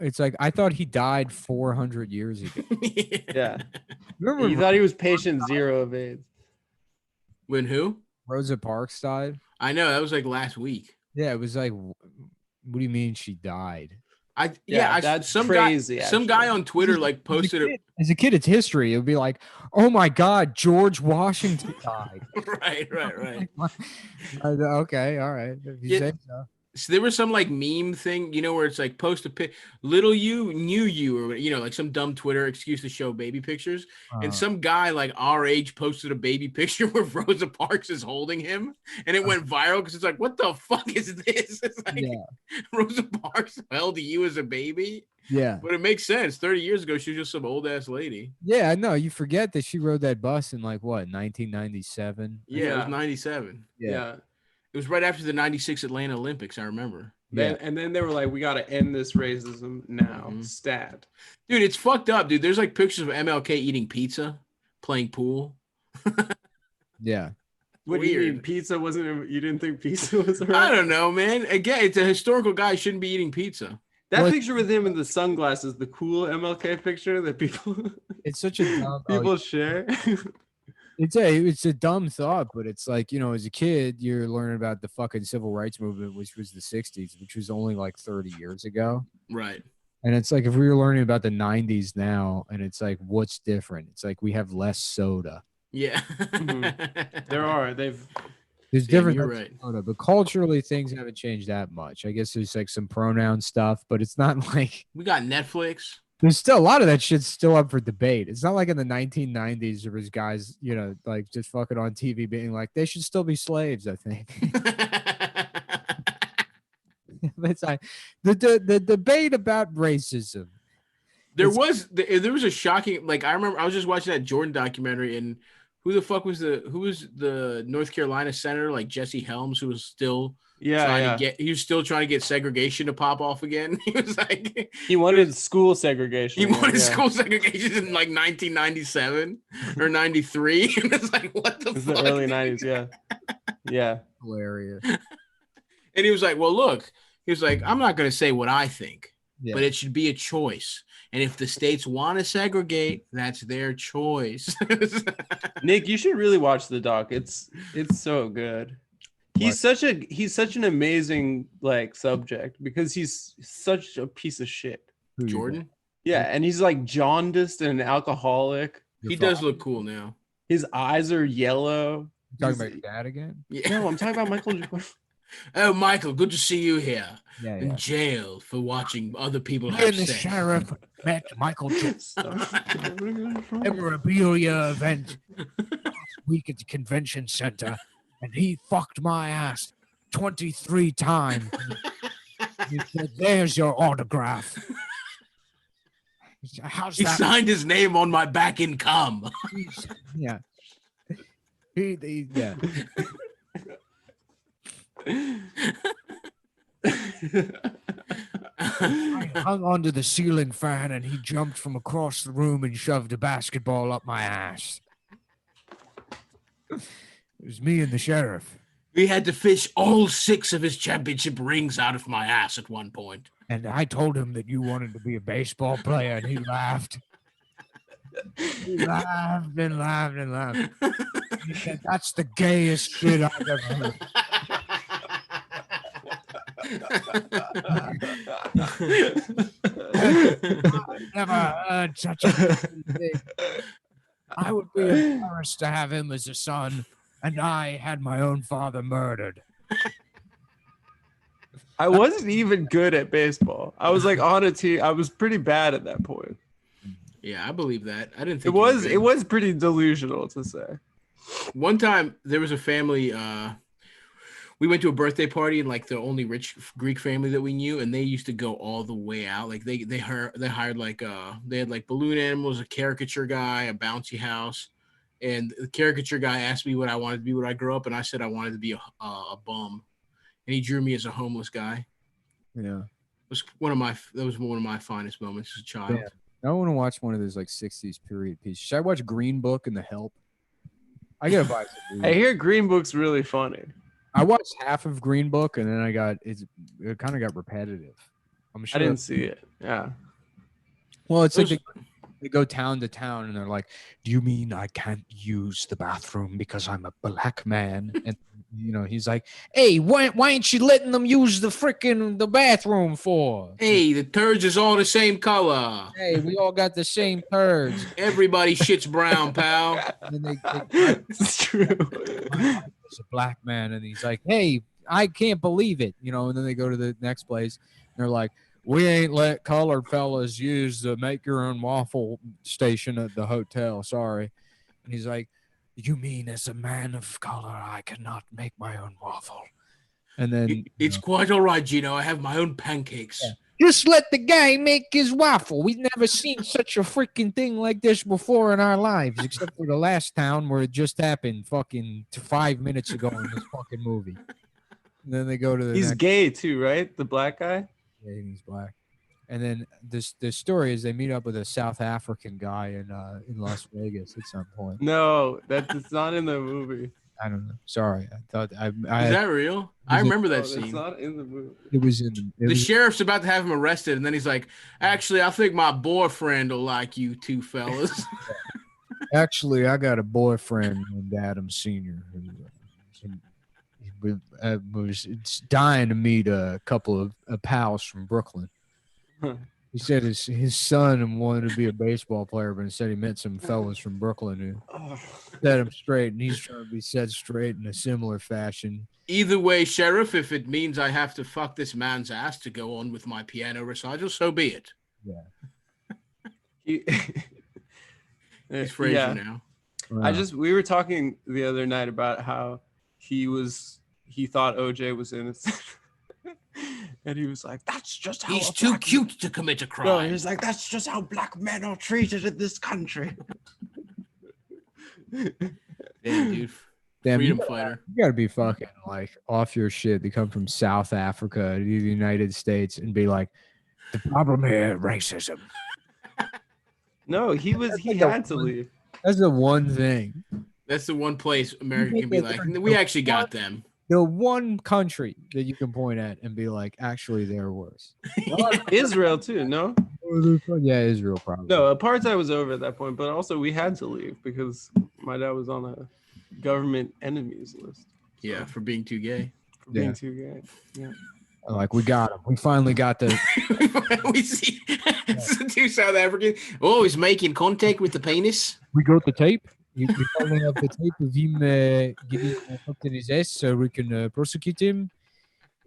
It's like I thought he died 400 years ago. Yeah. Remember, you thought he was patient zero of AIDS. When who? Rosa Parks died. I know, that was like last week. Yeah, it was like, what do you mean she died? That's crazy. Some guy on Twitter like posted it. As a kid, it's history. It would be like, oh my God, George Washington died. Right. Okay, all right. If you say so. So there was some like meme thing, where it's like post a pic, little you knew you, or like some dumb Twitter excuse to show baby pictures. And some guy like our age posted a baby picture where Rosa Parks is holding him, and it went viral because it's like, what the fuck is this? It's like Rosa Parks held you as a baby. Yeah, but it makes sense. 30 years ago, she was just some old ass lady. Yeah, I know. You forget that she rode that bus in like what, 1997? Yeah, it was 97. Yeah. It was right after the 96 Atlanta Olympics, I remember. And then they were like, we got to end this racism now. Stat. Dude, it's fucked up, dude. There's like pictures of MLK eating pizza, playing pool. Yeah. What do you mean? Pizza wasn't, you didn't think pizza was around? I don't know, man. Again, it's a historical guy. Shouldn't be eating pizza. That picture with him in the sunglasses, the cool MLK picture that people it's such a dumb people share. It's a dumb thought, but it's like, as a kid, you're learning about the fucking civil rights movement, which was the 60s, which was only like 30 years ago. Right. And it's like, if we were learning about the 90s now, and it's like, what's different? It's like, we have less soda. Yeah. There's different. You're right. Soda, but culturally, things haven't changed that much. I guess there's like some pronoun stuff, but it's not like. We got Netflix. There's still a lot of that shit's still up for debate. It's not like in the 1990s there was guys, like just fucking on TV being like, they should still be slaves, I think. It's like the debate about racism. There was a shocking, like, I remember I was just watching that Jordan documentary, and who was the North Carolina senator, like Jesse Helms, who was still trying to get segregation to pop off again. He was like, he wanted school segregation. He wanted school segregation in like 1997 or 93. And it's like, what the fuck? It was the early 90s, yeah. Hilarious. And he was like, well, look, he was like, I'm not going to say what I think, but it should be a choice. And if the states want to segregate, that's their choice. Nick, you should really watch the doc. It's so good. He's such an amazing like subject because he's such a piece of shit. Jordan? Yeah, and he's like jaundiced and an alcoholic. He does look cool now. His eyes are yellow. You talking about your dad again? Yeah. No, I'm talking about Michael Jordan. Oh, Michael, good to see you here. In jail for watching other people have sex. The sheriff met Michael Jordan memorabilia event last week at the convention center, and he fucked my ass 23 times. He said, "There's your autograph." He signed his name on my back in cum. Yeah. Yeah. I hung onto the ceiling fan and he jumped from across the room and shoved a basketball up my ass. It was me and the sheriff. We had to fish all 6 of his championship rings out of my ass at one point. And I told him that you wanted to be a baseball player, and he laughed. He laughed and laughed and laughed. He said, "That's the gayest shit I've ever heard." I've never heard such a thing. I would be embarrassed to have him as a son, and I had my own father murdered. I wasn't even good at baseball. I was like on a team. I was pretty bad at that point. Yeah, I believe that. I didn't think it was pretty delusional to say. One time there was a family. We went to a birthday party in like the only rich Greek family that we knew, and they used to go all the way out. Like they hired like they had like balloon animals, a caricature guy, a bouncy house, and the caricature guy asked me what I wanted to be when I grew up, and I said I wanted to be a bum, and he drew me as a homeless guy. Yeah, that was one of my finest moments as a child. Yeah. I want to watch one of those like 60s period pieces. Should I watch Green Book and The Help? I gotta buy some. I hear Green Book's really funny. I watched half of Green Book and then it kind of got repetitive. I'm sure I didn't see it. Yeah. Well, it's like they go town to town and they're like, "Do you mean I can't use the bathroom because I'm a black man?" And he's like, "Hey, why ain't you letting them use the bathroom for? Hey, the turds is all the same color. Hey, we all got the same turds. Everybody shits brown, pal." And they it's true. It's a black man, and he's like, "Hey, I can't believe it," And then they go to the next place, and they're like, "We ain't let colored fellas use the make your own waffle station at the hotel. Sorry." And he's like, "You mean as a man of color, I cannot make my own waffle?" And then it's quite all right, Gino. I have my own pancakes. Yeah. Just let the guy make his waffle. We've never seen such a freaking thing like this before in our lives, except for the last town where it just happened fucking 5 minutes ago in this fucking movie. And then they go to the He's gay too, right? The black guy? Yeah, he's black. And then the story is they meet up with a South African guy in Las Vegas at some point. No, it's not in the movie. I don't know. Sorry, I thought is that real? I remember that scene. It's not in the movie. It was in the sheriff's about to have him arrested, and then he's like, "Actually, I think my boyfriend will like you two fellas." Actually, I got a boyfriend named Adam Sr. who was dying to meet a couple of pals from Brooklyn. He said his son wanted to be a baseball player, but instead he met some fellas from Brooklyn who set him straight, and he's trying to be set straight in a similar fashion. Either way, Sheriff, if it means I have to fuck this man's ass to go on with my piano recital, so be it. Yeah. He's Fraser now. Wow. We were talking the other night about how he thought OJ was innocent. And he was like, "That's just how he's too cute to commit a crime." No, he was like, "That's just how black men are treated in this country." Damn, dude. Freedom fighter. You gotta be fucking like off your shit to come from South Africa to the United States and be like, "The problem here, racism." No, he had to leave. That's the one thing. That's the one place America can be like, we actually got them. The one country that you can point at and be like, actually, they're worse. Israel too, no? Yeah, Israel probably. No, apartheid was over at that point, but also we had to leave because my dad was on a government enemies list. Yeah, for being too gay. Being too gay. Yeah. Like, we got him. We finally got the. We see two South Africans. Oh, he's making contact with the penis. We got the tape. We're holding up the tape of him getting fucked in his ass so we can prosecute him.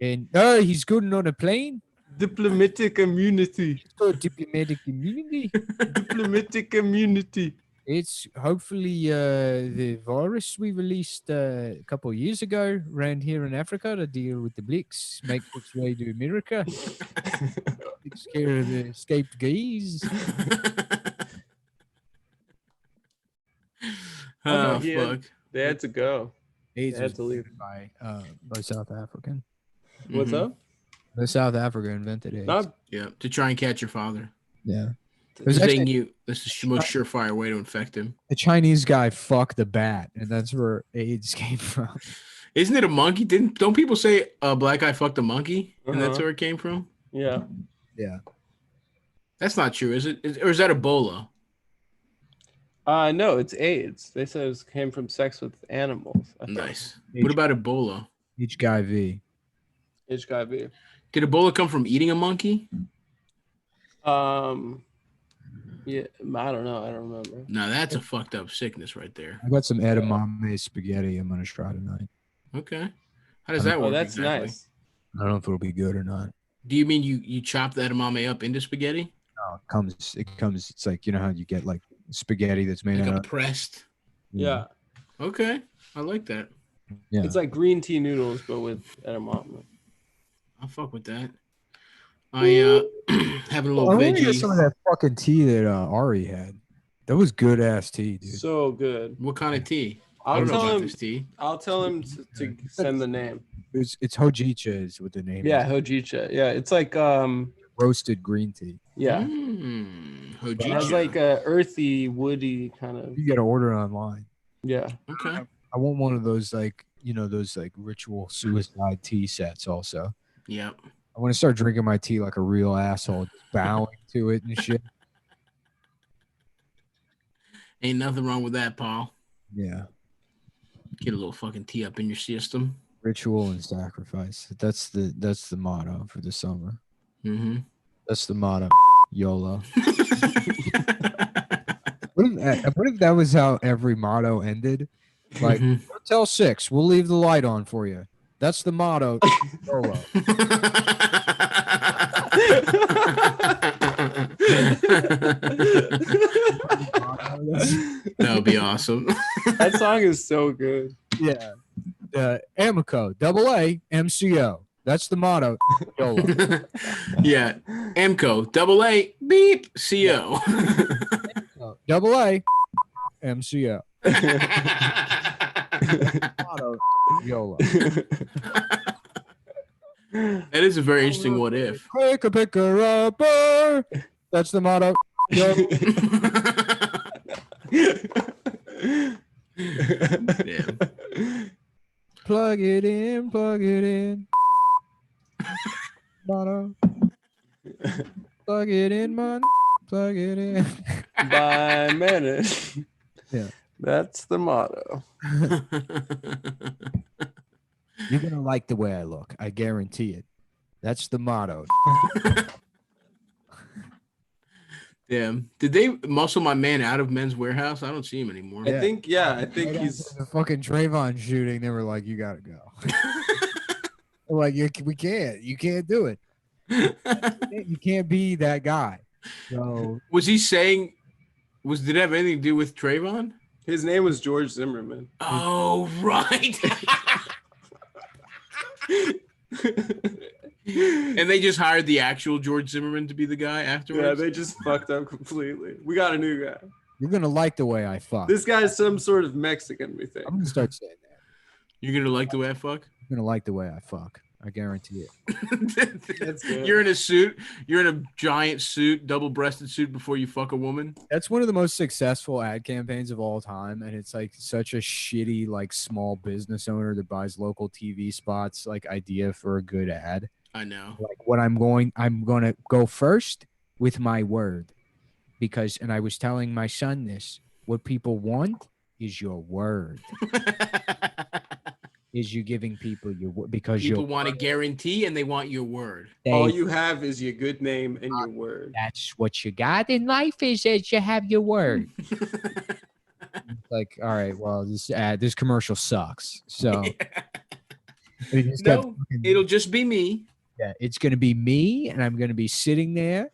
And he's going on a plane. Diplomatic immunity. Diplomatic immunity. Diplomatic immunity. It's hopefully the virus we released a couple of years ago around here in Africa to deal with the Blacks, make its way to America. Takes care of the escaped gays. Oh, fuck. They had to go. AIDS they had to leave. By South African. What's up? The South Africa invented AIDS. Yeah, to try and catch your father. Yeah. This is the most surefire way to infect him. The Chinese guy fucked a bat, and that's where AIDS came from. Isn't it a monkey? Don't people say a black guy fucked a monkey, and that's where it came from? Yeah. Yeah. That's not true, is it? Or is that Ebola? No, it's AIDS. They said it came from sex with animals. Nice. What about Ebola? HIV. HIV. Did Ebola come from eating a monkey? Yeah, I don't know. I don't remember. No, that's a fucked up sickness right there. I got some edamame spaghetti I'm gonna try tonight. Okay. How does that work? Oh, that's exactly? nice. I don't know if it'll be good or not. Do you mean you chop the edamame up into spaghetti? No, it comes. It's like, you know how you get like spaghetti that's made like out a of pressed. Yeah. Okay, I like that. Yeah. It's like green tea noodles, but with edamame. I'll fuck with that. I having a little I want to veggie. get some of that fucking tea that Ari had. That was good ass tea, dude. So good. What kind of tea? I'll I don't know tell about him. This tea. I'll tell him to send the name. It's hojicha is what the name Yeah, is. hojicha. Yeah, it's like Roasted green tea. Yeah. Hojicha. It has like a earthy, woody kind of. You got to order it online. Yeah. Okay. I want one of those those ritual suicide tea sets also. Yep. I want to start drinking my tea like a real asshole, bowing to it and shit. Ain't nothing wrong with that, Paul. Yeah. Get a little fucking tea up in your system. Ritual and sacrifice. That's the motto for the summer. Mm-hmm. That's the motto. YOLO. What if that was how every motto ended? Like, Hotel 6, we'll leave the light on for you. That's the motto. YOLO. That would be awesome. That song is so good. Yeah. Amico, AA, MCO. That's the motto. YOLO. Yeah. Amco, AA, beep, CO. AA, MCO. Motto, YOLO. That is a very interesting what if. Quick a picker upper. That's the motto. YOLO. Yeah. Plug it in, plug it in. Motto. Plug it in, man. Plug it in. By minute. Yeah. That's the motto. You're going to like the way I look. I guarantee it. That's the motto. Damn. Did they muscle my man out of Men's Warehouse? I don't see him anymore. I think he's the fucking Trayvon shooting. They were like, you got to go. Like, we can't. You can't do it. You can't be that guy. So was he saying? Did it have anything to do with Trayvon? His name was George Zimmerman. Oh right. And they just hired the actual George Zimmerman to be the guy afterwards. Yeah, they just fucked up completely. We got a new guy. You're gonna like the way I fuck. This guy's some sort of Mexican, we think. I'm gonna start saying that. You're gonna like the way I fuck? You're gonna like the way I fuck. I guarantee it. That's good. You're in a suit. You're in a giant suit, double-breasted suit before you fuck a woman. That's one of the most successful ad campaigns of all time, and it's like such a shitty like small business owner that buys local TV spots like idea for a good ad. I know. Like what I'm going to go first with my word, because, and I was telling my son this, what people want is your word. is you giving people your word because people want a guarantee and they want your word. All you have is your good name and your word. That's what you got in life is that you have your word. Like, all right, well, this commercial sucks. So no, it'll just be me. Yeah, it's gonna be me, and I'm gonna be sitting there,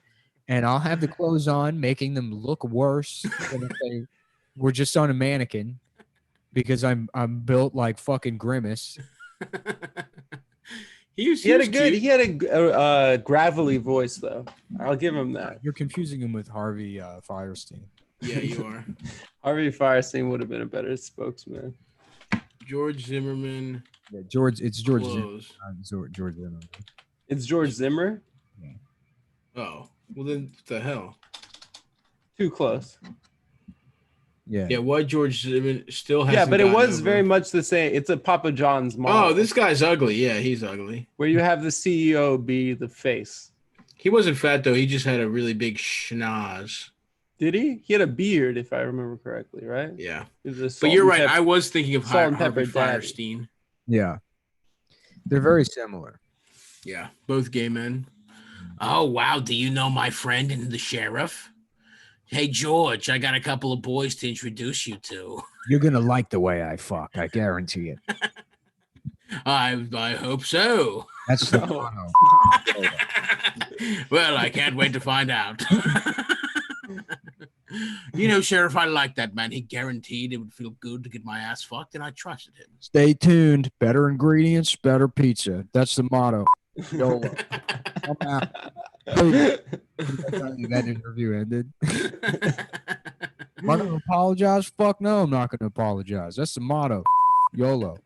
and I'll have the clothes on, making them look worse than if they were just on a mannequin, because I'm built like fucking Grimace. He had a gravelly voice though. I'll give him that. You're confusing him with Harvey Fierstein. Yeah, you are. Harvey Fierstein would have been a better spokesman. George Zimmerman. Yeah, it's George Zimmer. George Zimmer. It's George Zimmer? Yeah. Oh, well then what the hell? Too close. Yeah. Yeah, what George Zimmer still has. Yeah, but it was very much the same. It's a Papa John's model. Oh, this guy's ugly. Yeah, he's ugly. Where you have the CEO be the face. He wasn't fat though. He just had a really big schnoz. Did he? He had a beard, if I remember correctly, right? Yeah. But you're right. I was thinking of Harvey Fierstein. Yeah. They're very similar. Yeah, both gay men. Oh, wow. Do you know my friend and the sheriff? Hey, George, I got a couple of boys to introduce you to. You're going to like the way I fuck. I guarantee it. I hope so. That's the motto. Well, I can't wait to find out. You know, Sheriff, I like that man. He guaranteed it would feel good to get my ass fucked, and I trusted him. Stay tuned. Better ingredients, better pizza. That's the motto. Yo, I'm out. That interview ended. Am I going to apologize? Fuck no, I'm not going to apologize. That's the motto. YOLO.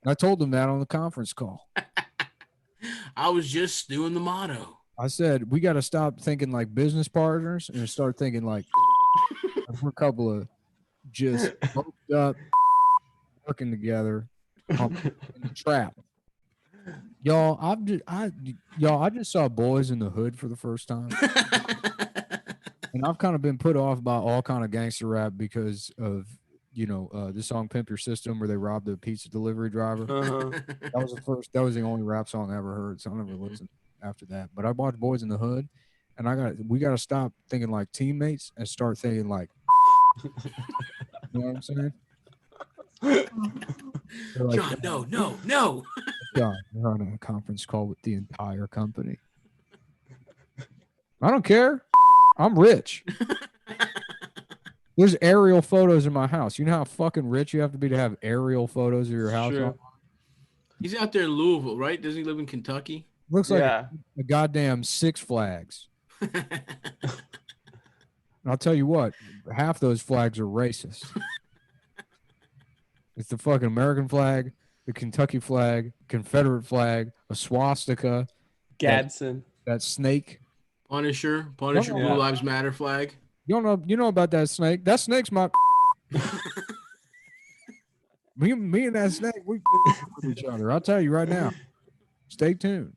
I told them that on the conference call. I was just doing the motto. I said, we got to stop thinking like business partners and start thinking like we're a couple of just hooked up, working together in the trap. Y'all, I just saw Boys in the Hood for the first time. And I've kind of been put off by all kind of gangster rap because of, the song Pimp Your System where they robbed a pizza delivery driver. That was the only rap song I ever heard, so I never listened after that. But I watched Boys in the Hood, and we got to stop thinking like teammates and start thinking like, you know what I'm saying? Like, John, no. John, we're on a conference call with the entire company. I don't care. I'm rich. There's aerial photos in my house. You know how fucking rich you have to be to have aerial photos of your house? Sure. He's out there in Louisville, right? Doesn't he live in Kentucky? Looks like a goddamn Six Flags. And I'll tell you what, half those flags are racist. It's the fucking American flag, the Kentucky flag, Confederate flag, a swastika, Gadsden, that snake, Punisher, Blue Lives Matter flag. You know about that snake? That snake's my. me and that snake, we with each other. I'll tell you right now. Stay tuned.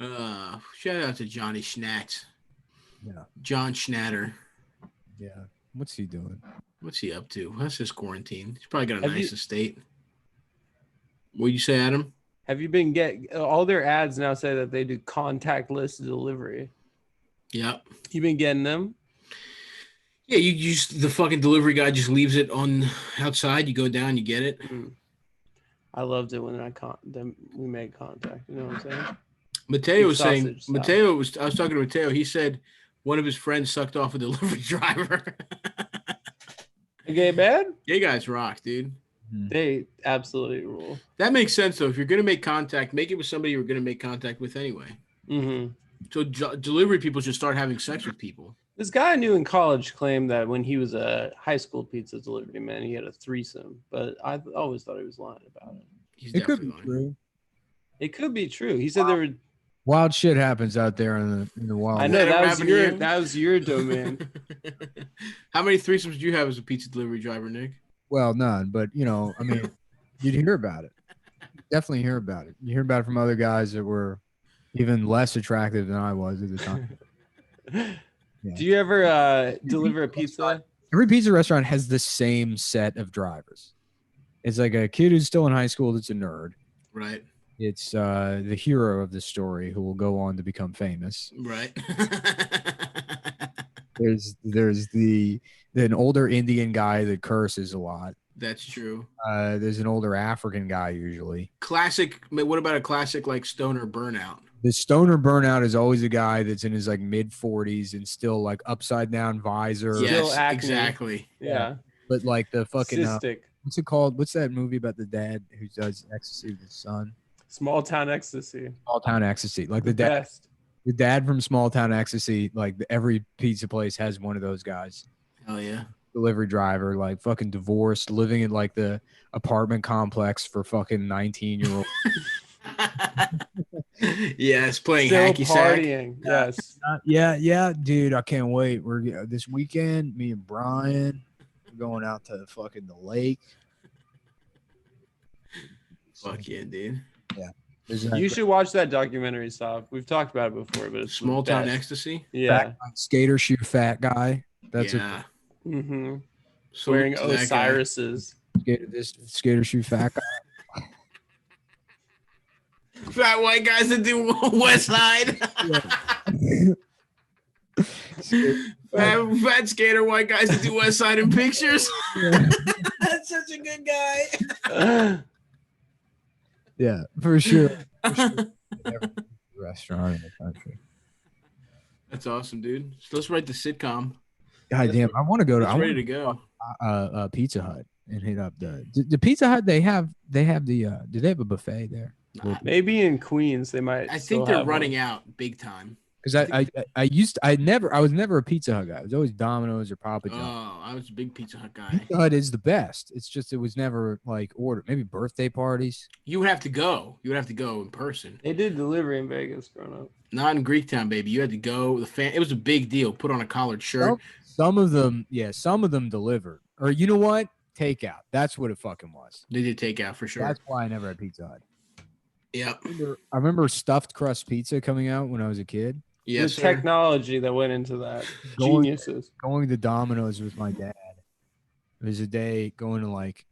Shout out to Johnny Schnatz. Yeah. John Schnatter. Yeah. What's he doing? What's he up to? That's his quarantine. He's probably got a nice estate. What'd you say, Adam? Have you been all their ads now say that they do contactless delivery? Yep. You been getting them? Yeah, the fucking delivery guy just leaves it on outside. You go down, you get it. I loved it when we made contact. You know what I'm saying? Mateo was saying. I was talking to Mateo. He said one of his friends sucked off a delivery driver. Gay man? Gay guys rock, dude. They absolutely rule. That makes sense though. If you're gonna make contact, make it with somebody you're gonna make contact with anyway. Mm-hmm. So delivery people should start having sex with people. This guy I knew in college claimed that when he was a high school pizza delivery man, he had a threesome. But I always thought he was lying about it. It could be true. It could be true. He said there were wild shit happens out there in the wild. I know that was your domain. How many threesomes do you have as a pizza delivery driver, Nick? Well, none, but I mean, you'd hear about it. Definitely hear about it. You hear about it from other guys that were even less attractive than I was at the time. Yeah. Do you ever deliver a pizza? Every pizza restaurant has the same set of drivers. It's like a kid who's still in high school that's a nerd. Right. It's the hero of the story who will go on to become famous. Right. There's an older Indian guy that curses a lot. That's true. There's an older African guy usually. Classic. What about a classic like stoner burnout? The stoner burnout is always a guy that's in his like mid 40s and still like upside down visor. Yes, exactly. Yeah. But like the fucking cystic. What's it called? What's that movie about the dad who does ecstasy with his son? Small Town Ecstasy. Small Town Ecstasy. Like the dad. Best. The dad from Small Town Ecstasy, like every pizza place has one of those guys. Hell yeah. Delivery driver, like fucking divorced, living in like the apartment complex for fucking 19-year-old. Yes, playing Still hacky partying. sack. Yes. Yeah, dude, I can't wait. We're this weekend, me and Brian, we're going out to fucking the lake. Fuck yeah, dude. Yeah. You should watch that documentary, Stop. We've talked about it before, but it's Small Town Ecstasy. Yeah. Skater shoe fat guy. That's yeah. So wearing Osiris's. This skater shoe fat guy. Fat white guys that do West Side. Fat skater white guys that do West Side in pictures. That's such a good guy. Yeah, for sure. Every restaurant in the country. That's awesome, dude. So let's write the sitcom. God damn, I want to go to. I'm ready to go. Pizza Hut and hit up the Pizza Hut. They have the. Do they have a buffet there? Nah. Maybe in Queens they might. I think they're running out big time. Because I was never a Pizza Hut guy. I was always Domino's or Papa John's. Oh, I was a big Pizza Hut guy. Pizza Hut is the best. It's just it was never like ordered. Maybe birthday parties. You would have to go. You would have to go in person. They did delivery in Vegas growing up. Not in Greektown, baby. You had to go. It was a big deal. Put on a collared shirt. Some of them delivered. Or you know what? Takeout. That's what it fucking was. They did takeout for sure. That's why I never had Pizza Hut. Yeah. I remember stuffed crust pizza coming out when I was a kid. Yes, the technology that went into that. Geniuses. Going to Domino's with my dad. It was a day going to like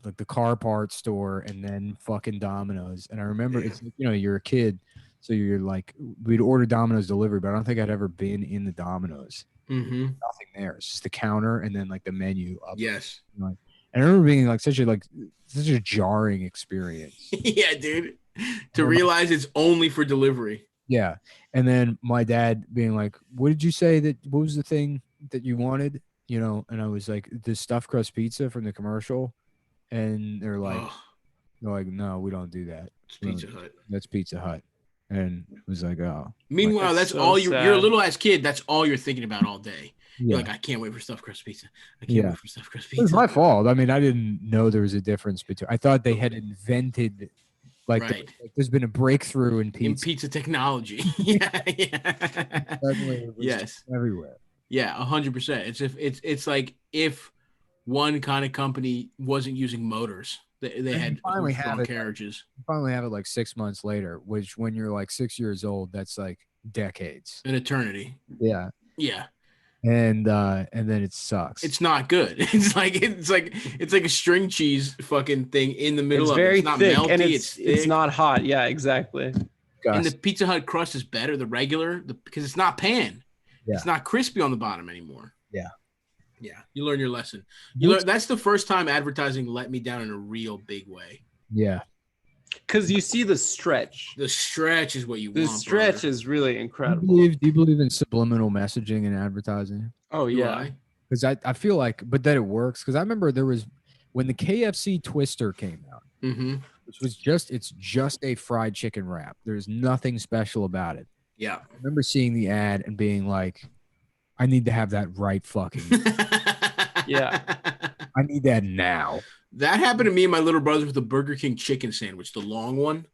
the car parts store and then fucking Domino's. And I remember it's you're a kid, so you're like we'd order Domino's delivery, but I don't think I'd ever been in the Domino's. Mm-hmm. Nothing there. It's just the counter and then like the menu up. Yes. And I remember being like such a jarring experience. Yeah, dude. To realize it's only for delivery. Yeah. And then my dad being like, what did you say what was the thing that you wanted? And I was like, the stuffed crust pizza from the commercial. And they're like, no, we don't do that. It's Pizza Hut. That's Pizza Hut. And it was like, oh. Meanwhile, that's so all you're a little ass kid. That's all you're thinking about all day. Yeah. You're like, I can't wait for stuffed crust pizza. I can't wait for stuffed crust pizza. It was my fault. I mean, I didn't know there was a difference between. I thought they had invented, there's been a breakthrough in pizza. In pizza technology. Yeah. Yes. Everywhere. Yeah, 100%. It's like if one kind of company wasn't using motors. They had finally have carriages. Finally have it like 6 months later, which when you're like 6 years old, that's like decades. An eternity. Yeah. Yeah. And then it sucks. It's not good. It's like a string cheese fucking thing in the middle of it. It's not thick, melty. And it's not hot. Yeah, exactly. And the Pizza Hut crust is better, the regular, because it's not pan. Yeah. It's not crispy on the bottom anymore. Yeah. Yeah. You learn your lesson. That's the first time advertising let me down in a real big way. Yeah. Because you see the stretch. The stretch is what you want. The stretch is really incredible. Do you believe in subliminal messaging and advertising? Oh, yeah. Because I feel like, but that it works. Because I remember there was, when the KFC Twister came out, which was it's just a fried chicken wrap. There's nothing special about it. Yeah. I remember seeing the ad and being like, I need to have that right fucking. Yeah. I need that now. That happened to me and my little brother with the Burger King chicken sandwich, the long one.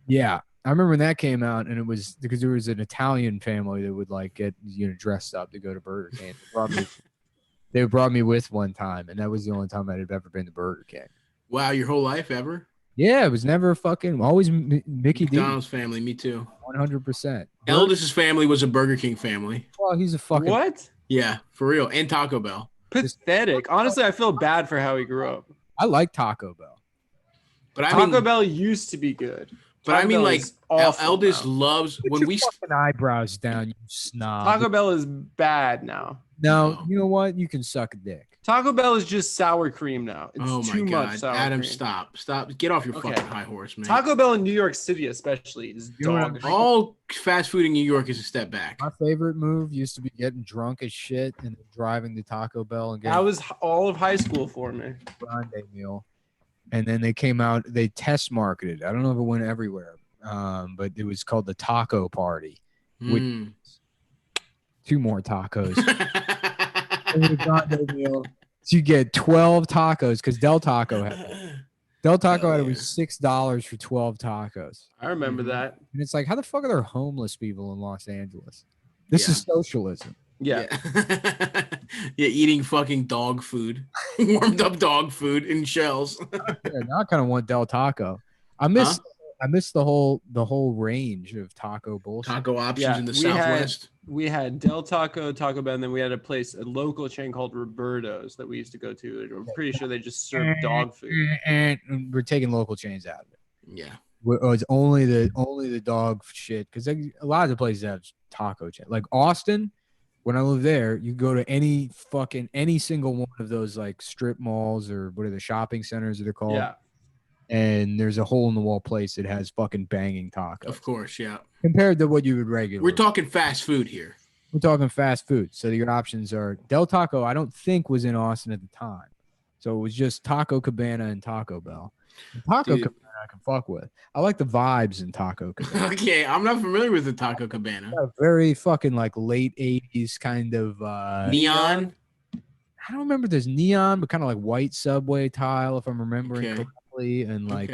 Yeah. I remember when that came out, and it was because there was an Italian family that would like get dressed up to go to Burger King. They brought me with one time, and that was the only time I'd ever been to Burger King. Wow, your whole life ever? Yeah, it was never always Mickey D. McDonald's family, me too. 100%. Eldest's family was a Burger King family. Well, he's a fucking what? Yeah, for real, and Taco Bell. Pathetic. Honestly, I feel bad for how he grew up. I like Taco Bell. But Taco Bell used to be good. But Taco I mean, Bell like, Eldest loves Put when your we fucking eyebrows down, you snob. Taco Bell is bad now. No, you know what? You can suck a dick. Taco Bell is just sour cream now. It's oh my too God, much sour Adam, cream. stop! Get off your fucking high horse, man. Taco Bell in New York City, especially, is dog shit. All fast food in New York is a step back. My favorite move used to be getting drunk as shit and driving to Taco Bell and getting that was all of high school for me. Grande meal. And then they came out, they test marketed. I don't know if it went everywhere, but it was called the Taco Party. With 2 more tacos. Grande meal. So you get 12 tacos because Del Taco had it. Del Taco had it was $6 for 12 tacos. I remember that. And it's like, how the fuck are there homeless people in Los Angeles? This is socialism. Yeah. Yeah, eating fucking dog food, warmed up dog food in shells. Now I kind of want Del Taco. I miss the whole range of taco bullshit. Taco options in the Southwest. We had Del Taco, Taco Bell, and then we had a local chain called Roberto's that we used to go to. I'm pretty sure they just served dog food. And we're taking local chains out of it. Yeah. It's only the dog shit because a lot of the places have taco chain. Like Austin, when I lived there, you go to any single one of those like strip malls or what are the shopping centers that are called. Yeah. And there's a hole in the wall place that has fucking banging tacos. Of course, yeah. Compared to what you would regularly. We're talking fast food here. We're talking fast food. So your options are Del Taco. I don't think was in Austin at the time. So it was just Taco Cabana and Taco Bell. And Taco Cabana I can fuck with. I like the vibes in Taco Cabana. Okay, I'm not familiar with the Taco Cabana. Very fucking like late 80s kind of neon. I don't remember there's neon, but kind of like white subway tile if I'm remembering correctly. And like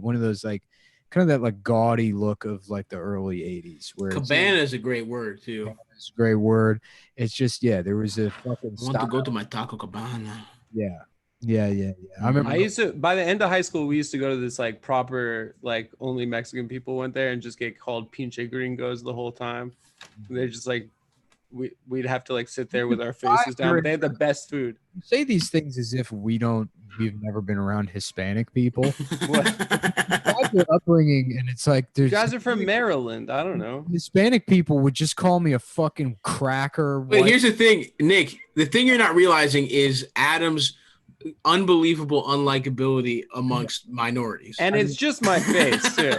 one of those like kind of that like gaudy look of like the early 80s. Where Cabana is a great word too. It's a great word. It's just there was a fucking I want to go to my Taco Cabana. Yeah. I remember. I used to, by the end of high school, we used to go to this like proper, like only Mexican people went there and just get called pinche gringos the whole time. They're just like, we'd have to like sit there with our faces down. But they had the best food. You say these things as if we've never been around Hispanic people. What? Your upbringing, and it's like you guys are from Maryland. I don't know. Hispanic people would just call me a fucking cracker. But here's the thing, Nick. The thing you're not realizing is Adam's unbelievable unlikability amongst minorities. And it's just my face too.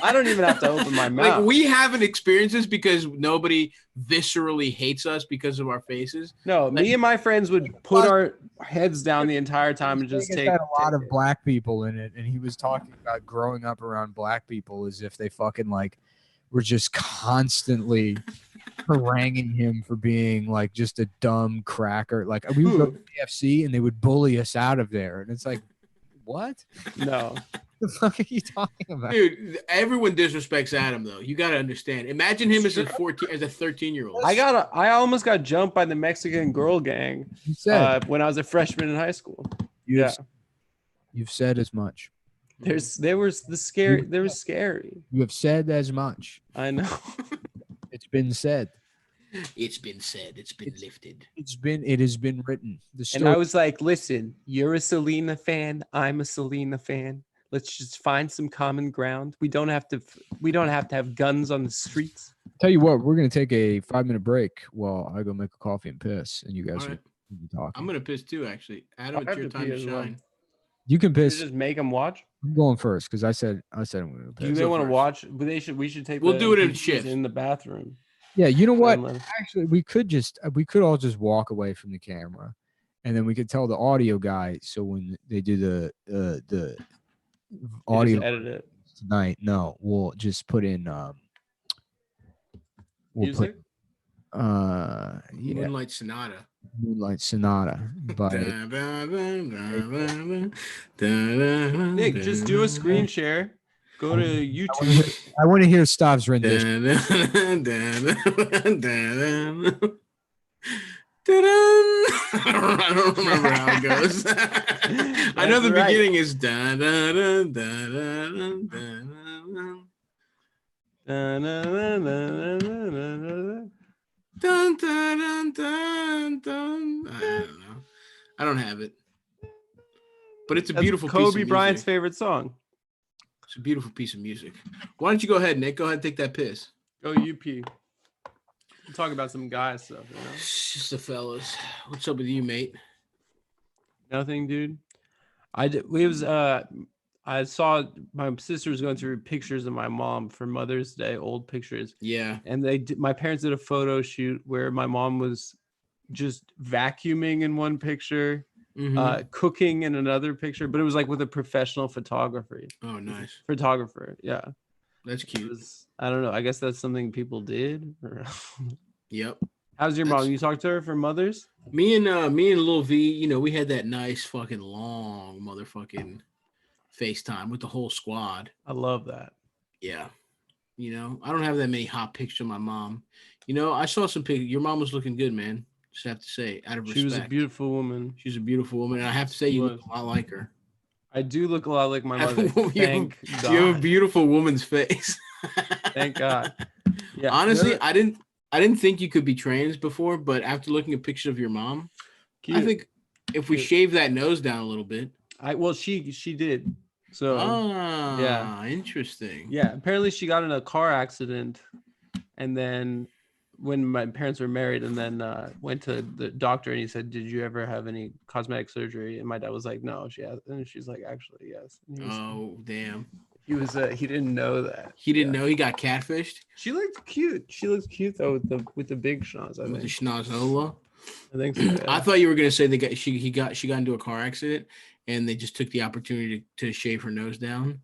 I don't even have to open my mouth. Like we haven't experienced this because nobody viscerally hates us because of our faces. No, me and my friends would put our heads down the entire time and just take a lot of black people in it, and he was talking about growing up around black people as if they fucking like were just constantly haranguing him for being like just a dumb cracker. Like we would go to KFC and they would bully us out of there, and it's like, what? No. The fuck are you talking about? Dude, everyone disrespects Adam though. You got to understand. Imagine him as a 13-year-old. I almost got jumped by the Mexican girl gang when I was a freshman in high school. You've said as much. They were scary. You have said as much. I know. It's been said. It's been said. It's been lifted. It has been written. And I was like, listen, you're a Selena fan. I'm a Selena fan. Let's just find some common ground. We don't have to have guns on the streets. Tell you what, we're gonna take a 5-minute break while I go make a coffee and piss, and you guys will be talking. I'm gonna piss too, actually. Adam, it's your time to shine. Well. You can piss. Just make them watch. I'm going first because I said I'm gonna piss. Do they want to watch? But we should take. We'll do it in shift in the bathroom. Yeah, you know what? Actually, we could all just walk away from the camera, and then we could tell the audio guy. So when they do the audio edit it tonight, no, we'll just put in music. Moonlight Sonata by Nick, just do a screen share. Go to YouTube. I want to hear Stav's rendition. I don't remember how it goes. I know the beginning is da da da da da da da. I don't know. I don't have it. But it's a beautiful piece Kobe of Bryant's music. favorite song. It's a beautiful piece of music. Why don't you go ahead, Nick? Go ahead and take that piss. Go UP. We'll talk about some guy stuff, you know? It's just the fellas. What's up with you, mate? Nothing, dude. I saw my sister was going through pictures of my mom for Mother's Day, old pictures. Yeah. And my parents did a photo shoot where my mom was just vacuuming in one picture, cooking in another picture, but it was like with a professional photographer. Oh, nice. Photographer. Yeah. That's cute. I don't know. I guess that's something people did. Yep. How's your mom? You talked to her for Mother's? Me and Lil V, you know, we had that nice fucking long motherfucking FaceTime with the whole squad. I love that. Yeah. You know, I don't have that many hot pictures of my mom. You know, I saw some pictures. Your mom was looking good, man. Just have to say, out of respect. She was a beautiful woman. She's a beautiful woman. And I have to say, you look a lot like her. I do look a lot like my mother. Thank God. You have a beautiful woman's face. Thank God. Yeah. Honestly, I didn't think you could be trans before, but after looking at pictures of your mom, cute. I think if we shave that nose down a little bit. She did. So yeah, interesting. Yeah, apparently she got in a car accident, and then when my parents were married, and then went to the doctor, and he said, "Did you ever have any cosmetic surgery?" And my dad was like, "No, she has," and she's like, "Actually, yes." Oh, damn. He didn't know that. He didn't know he got catfished. She looked cute. She looks cute though with the big schnoz. I think. With the schnozola. I think so. Yeah. I thought you were gonna say she got into a car accident and they just took the opportunity to shave her nose down.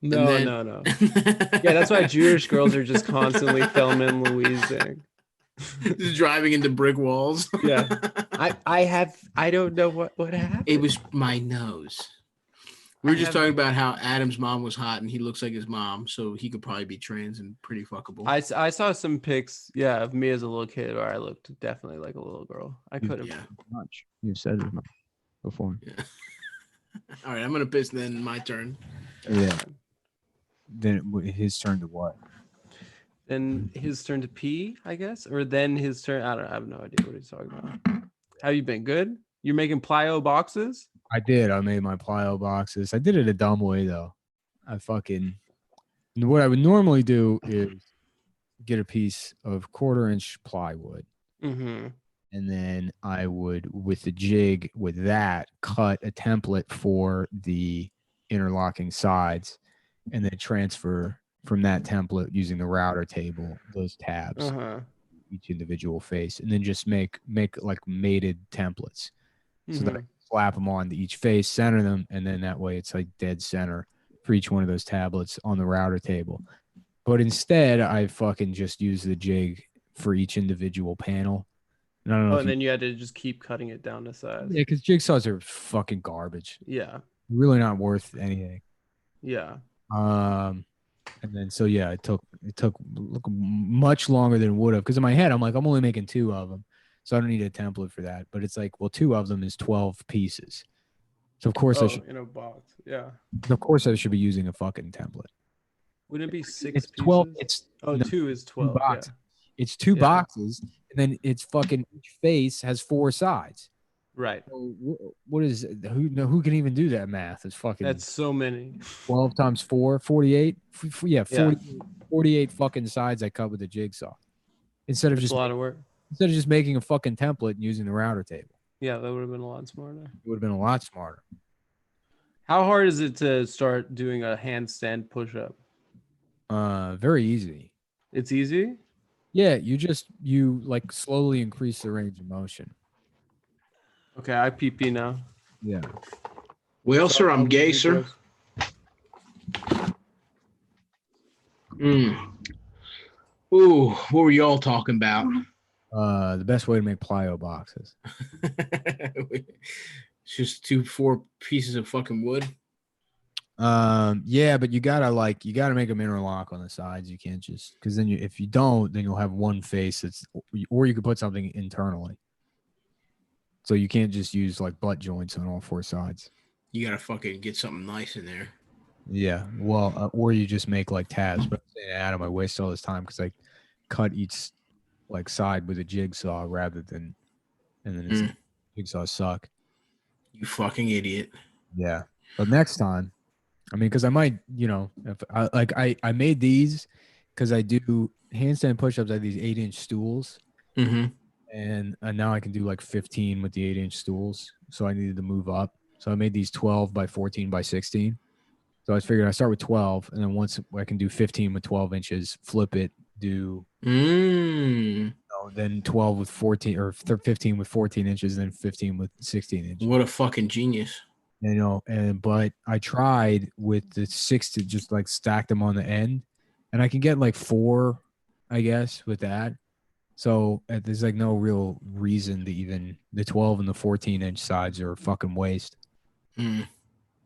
No. Yeah, that's why Jewish girls are just constantly filming Louising. Just driving into brick walls. Yeah. I don't know what happened. It was my nose. We were just talking about how Adam's mom was hot and he looks like his mom, so he could probably be trans and pretty fuckable. I saw some pics, of me as a little kid where I looked definitely like a little girl. I could have. Yeah. Much. You said it before. Yeah. All right, I'm gonna piss. Then my turn. Yeah. Then his turn to what? Then his turn to pee, I guess, or then his turn. I have no idea what he's talking about. How you been? Good. You're making plyo boxes? I did. I made my plyo boxes. I did it a dumb way though. What I would normally do is get a piece of 1/4-inch plywood. Mm-hmm. And then I would, with the jig, with that, cut a template for the interlocking sides and then transfer from that template using the router table, those tabs, each individual face, and then just make like mated templates. So that I can slap them on to each face, center them, and then that way it's like dead center for each one of those tablets on the router table. But instead, I fucking just use the jig for each individual panel. And I don't know. And then you had to just keep cutting it down to size. Yeah, because jigsaws are fucking garbage. Yeah. Really not worth anything. Yeah. And then it took much longer than it would have, because in my head I'm like, I'm only making 2 of them, so I don't need a template for that. But it's like, well, 2 of them is 12 pieces, so of course in a box. Yeah. Of course I should be using a fucking template. Wouldn't it be 6 it's pieces? 12. 2 is 12. 2 boxes. Yeah. It's 2 boxes, and then it's fucking each face has 4 sides. Right. So what is who can even do that math? It's fucking. That's so many. 12 times 4, 48. Yeah, 48 fucking sides I cut with a jigsaw. Instead of That's a lot of work. Instead of just making a fucking template and using the router table. Yeah, that would have been a lot smarter. It would have been a lot smarter. How hard is it to start doing a handstand push-up? Very easy. It's easy? Yeah, you like slowly increase the range of motion. Okay, I PP now. Yeah. Well, sir, I'm gay, sir. Ooh, what were y'all talking about? The best way to make plyo boxes. It's just 4 pieces of fucking wood. Yeah, but you gotta make them interlock on the sides. You can't just, because then if you don't, then you'll have one face or you could put something internally. So you can't just use like butt joints on all 4 sides. You gotta fucking get something nice in there. Yeah, well, or you just make like tabs. But I'm saying, Adam, I waste all this time because I cut each like side with a jigsaw rather than, and then jigsaws suck. You fucking idiot. Yeah. But next time, I mean, because I might, if I made these because I do handstand push-ups. I have these 8-inch stools. Mm-hmm. And now I can do like 15 with the 8-inch stools. So I needed to move up. So I made these 12 by 14 by 16. So I was figuring I start with 12, and then once I can do 15 with 12 inches, flip it, do then 12 with 14 or 15 with 14 inches, then 15 with 16 inches. What a fucking genius. But I tried with the 6 to just like stack them on the end, and I can get like 4, I guess, with that. So there's like no real reason to even the 12 and the 14-inch sides are fucking waste.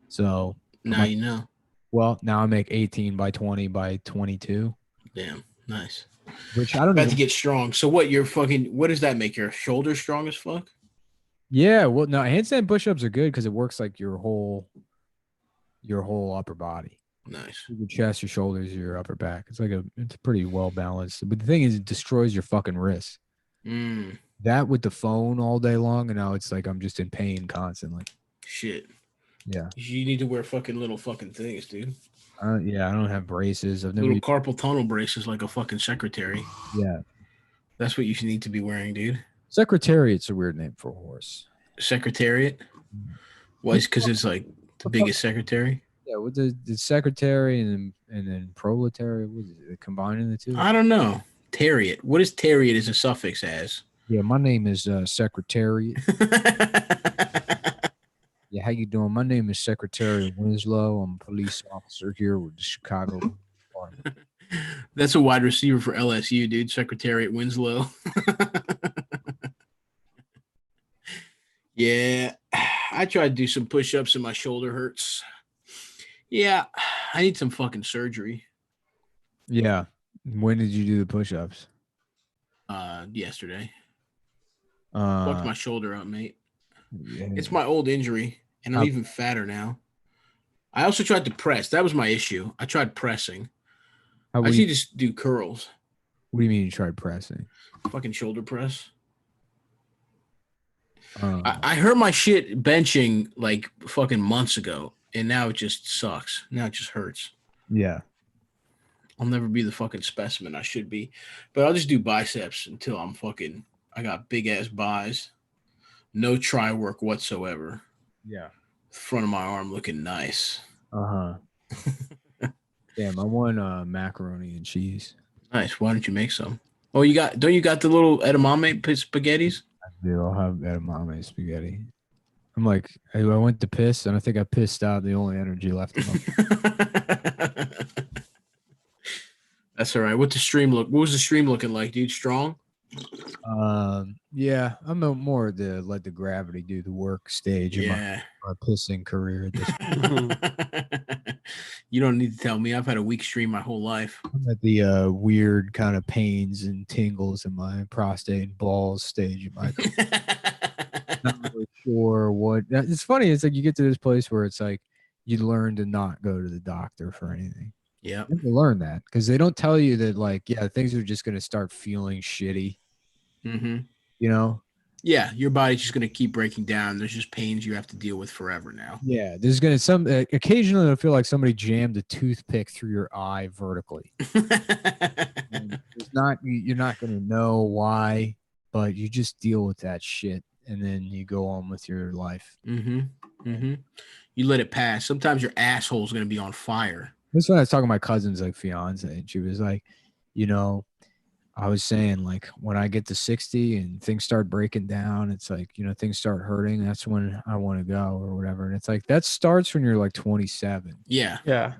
So now you know. Well, now I make 18 by 20 by 22. Damn, nice. Which I don't know. To get strong. So what? What does that make? Your shoulders strong as fuck? Yeah. Well, no, handstand push-ups are good because it works like your whole upper body. Nice. Your chest, your shoulders, your upper back. It's pretty well balanced. But the thing is, it destroys your fucking wrists. That with the phone all day long, and now it's like I'm just in pain constantly. Shit. Yeah. You need to wear fucking little fucking things, dude. Yeah, I don't have braces. I've never little carpal tunnel braces like a fucking secretary. Yeah. That's what you need to be wearing, dude. Secretariat's a weird name for a horse. Secretariat? Well, it's because it's like the biggest secretary. Yeah, with the secretary and then proletariat, what is it, combining the two? I don't know. Tariat. What is tariat as a suffix as? Yeah, my name is Secretariat. Yeah, how you doing? My name is Secretary Winslow. I'm a police officer here with the Chicago Department. That's a wide receiver for LSU, dude. Secretariat Winslow. Yeah, I tried to do some push-ups and my shoulder hurts. Yeah, I need some fucking surgery. Yeah. When did you do the push-ups? Yesterday. Fucked my shoulder up, mate. Yeah. It's my old injury, and I'm even fatter now. I also tried to press. That was my issue. I tried pressing. I should just do curls. What do you mean you tried pressing? Fucking shoulder press. I hurt my shit benching like fucking months ago, and now it just sucks. Now it just hurts. Yeah. I'll never be the fucking specimen I should be, but I'll just do biceps until I got big ass buys. No try work whatsoever. Yeah. Front of my arm looking nice. Damn, I want macaroni and cheese. Nice. Why don't you make some? Oh, don't you got the little edamame spaghettis? I do. I'll have edamame spaghetti. I'm like, I went to piss, and I think I pissed out the only energy left in my That's all right. What was the stream looking like, dude? Strong? Yeah, I'm more to let the gravity do the work stage of my pissing career. You don't need to tell me. I've had a weak stream my whole life. I'm at the weird kind of pains and tingles in my prostate and balls stage of my career. Not really sure what. It's funny. It's like you get to this place where it's like you learn to not go to the doctor for anything. Yeah, you learn that because they don't tell you that things are just going to start feeling shitty. Mm-hmm. You know? Yeah, your body's just going to keep breaking down. There's just pains you have to deal with forever now. Yeah, there's going to occasionally it'll feel like somebody jammed a toothpick through your eye vertically. You're not going to know why, but you just deal with that shit and then you go on with your life. Mm-hmm. Mm-hmm. You let it pass. Sometimes your asshole's going to be on fire. That's when I was talking to my cousin's fiance, and she was like, I was saying when I get to 60 and things start breaking down, it's like, things start hurting. That's when I want to go or whatever. And it's like, that starts when you're 27. Yeah. Yeah.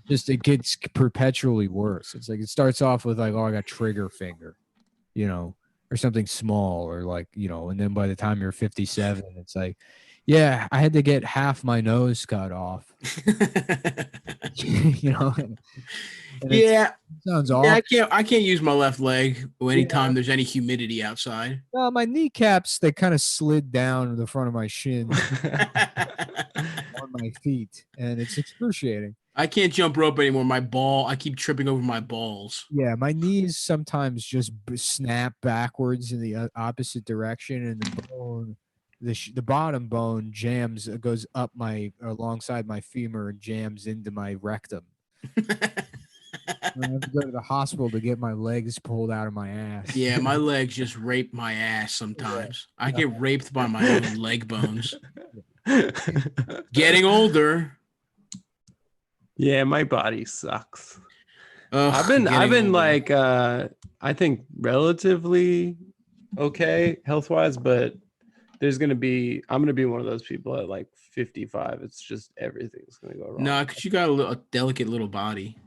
It gets perpetually worse. It's like, it starts off with I got trigger finger, or something small or and then by the time you're 57, it's like, yeah, I had to get half my nose cut off. Yeah. Sounds awful. Yeah, I can't use my left leg anytime there's any humidity outside. No, my kneecaps, they kind of slid down the front of my shin on my feet, and it's excruciating. I can't jump rope anymore. I keep tripping over my balls. Yeah, my knees sometimes just snap backwards in the opposite direction, and the bone the bottom bone goes up alongside my femur and jams into my rectum. I have to go to the hospital to get my legs pulled out of my ass. Yeah, my legs just rape my ass sometimes. Yeah. I get raped by my own leg bones. Getting older. Yeah, my body sucks. I've been older. Like I think relatively okay health-wise, but I'm gonna be one of those people at like 55. It's just everything's gonna go wrong. No, because you got a delicate little body.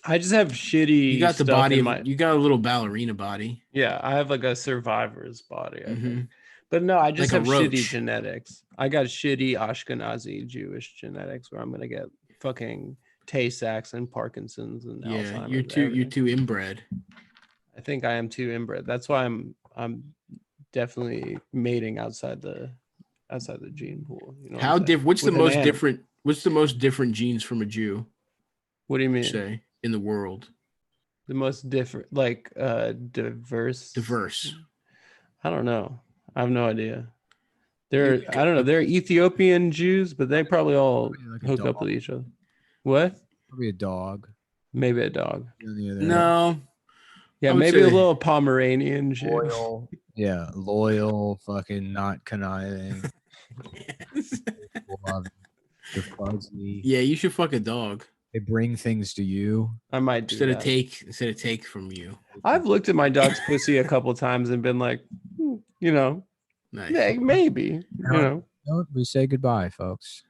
I just have shitty. You got the body you got a little ballerina body. Yeah, I have like a survivor's body, I think. But no, I just have shitty genetics. I got shitty Ashkenazi Jewish genetics where I'm gonna get fucking Tay-Sachs and Parkinson's and Alzheimer's. You're too inbred. I think I am too inbred. That's why I'm definitely mating outside the gene pool. You know what's the most different genes from a Jew? What do you mean? Say in the world. The most different, like diverse. Diverse. I don't know. I have no idea. I don't know. They're Ethiopian Jews, but they probably all hook up with each other. What? Probably a dog. Maybe a dog. No. Yeah, maybe a little Pomeranian Jew. Loyal, fucking not conniving. Fuzzy. Yeah, you should fuck a dog. They bring things to you. I might do instead of take from you. I've looked at my dog's pussy a couple times and been like, nice. Yeah, maybe. We say goodbye, folks.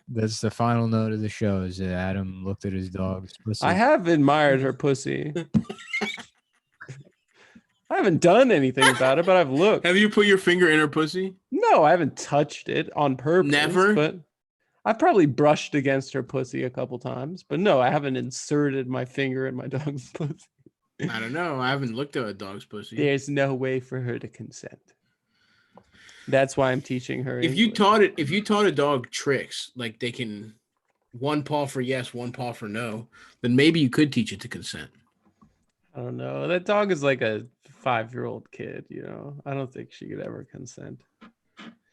That's the final note of the show. Is that Adam looked at his dog's pussy? I have admired her pussy. I haven't done anything about it, but I've looked. Have you put your finger in her pussy? No, I haven't touched it on purpose. Never? But I've probably brushed against her pussy a couple times. But no, I haven't inserted my finger in my dog's pussy. I don't know. I haven't looked at a dog's pussy. There's no way for her to consent. That's why I'm teaching her. If you taught a dog tricks, like they can one paw for yes, one paw for no, then maybe you could teach it to consent. I don't know. That dog is like a 5-year-old kid, I don't think she could ever consent.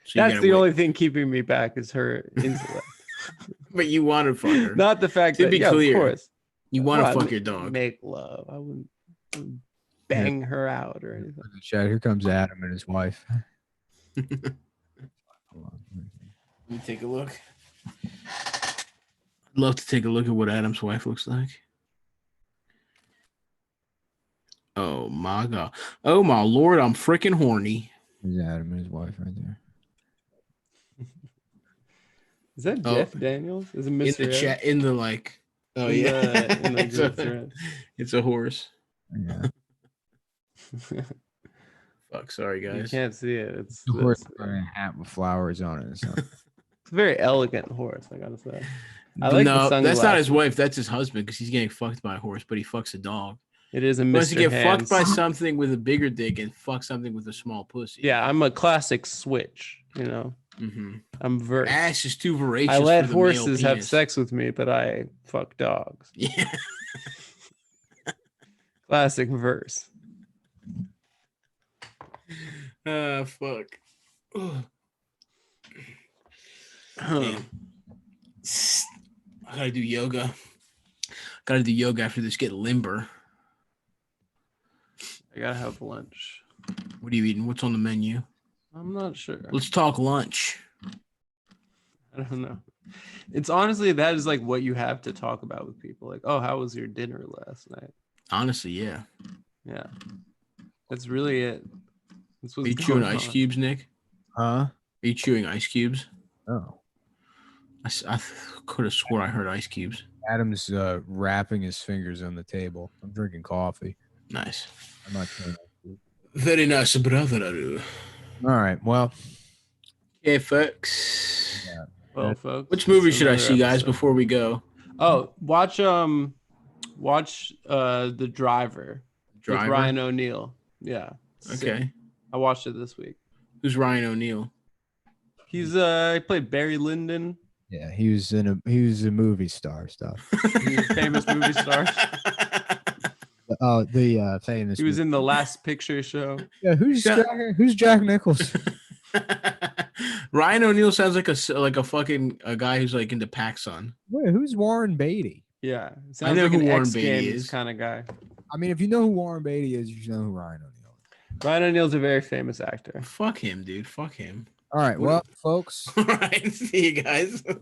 So that's the only thing keeping me back is her intellect. But you want to fuck her. Not the fact that, clear, of course. You want to fuck your dog. Make love. I wouldn't bang her out or anything. Chad, here comes Adam and his wife. Let me take a look. I'd love to take a look at what Adam's wife looks like. Oh my god. Oh my lord, I'm freaking horny. There's Adam and his wife right there. Is that Jeff Daniels? Is it Mr. In the chat, in the like. Oh yeah. It's a horse. Yeah. Fuck, sorry guys. You can't see it. It's a horse wearing a hat with flowers on it. So. It's a very elegant horse, I gotta say. No, that's not his wife. That's his husband because he's getting fucked by a horse, but he fucks a dog. It is a Mr. He wants to get fucked by something with a bigger dick and fuck something with a small pussy. Yeah, I'm a classic switch. I'm versed. Ass is too voracious. I let horses have sex with me, but I fuck dogs. Yeah. Classic verse. Fuck. I gotta do yoga. Gotta do yoga after this. Get limber. I gotta have lunch. What are you eating? What's on the menu? I'm not sure. Let's talk lunch. I don't know. It's honestly, that is like what you have to talk about with people. Like, oh, how was your dinner last night? Honestly, yeah. Yeah. That's really it. Are you chewing ice cubes, Nick? Huh? Are you chewing ice cubes? Oh. I could have swore I heard ice cubes. Adam's wrapping his fingers on the table. I'm drinking coffee. Nice. I'm not chewing. Very nice, brother. All right. Well. Okay, folks. Yeah. Well, folks. Which movie should I see, guys, before we go? Oh, watch The Driver. With Ryan O'Neal. Yeah. Okay. Sick. I watched it this week. Who's Ryan O'Neal? He's he played Barry Lyndon. Yeah, he was a movie star stuff. He's a famous movie star. Oh, the famous. He was in The Last Picture Show. Yeah, who's Jack Nicholson? Ryan O'Neal sounds like a fucking guy who's like into PacSun. Wait, who's Warren Beatty? Yeah, I know like who Warren Beatty is. Kind of guy. I mean, if you know who Warren Beatty is, you know who Ryan O'Neal is. Ryan O'Neal's a very famous actor. Fuck him, dude. Fuck him. All right, well, folks. All right, see you guys.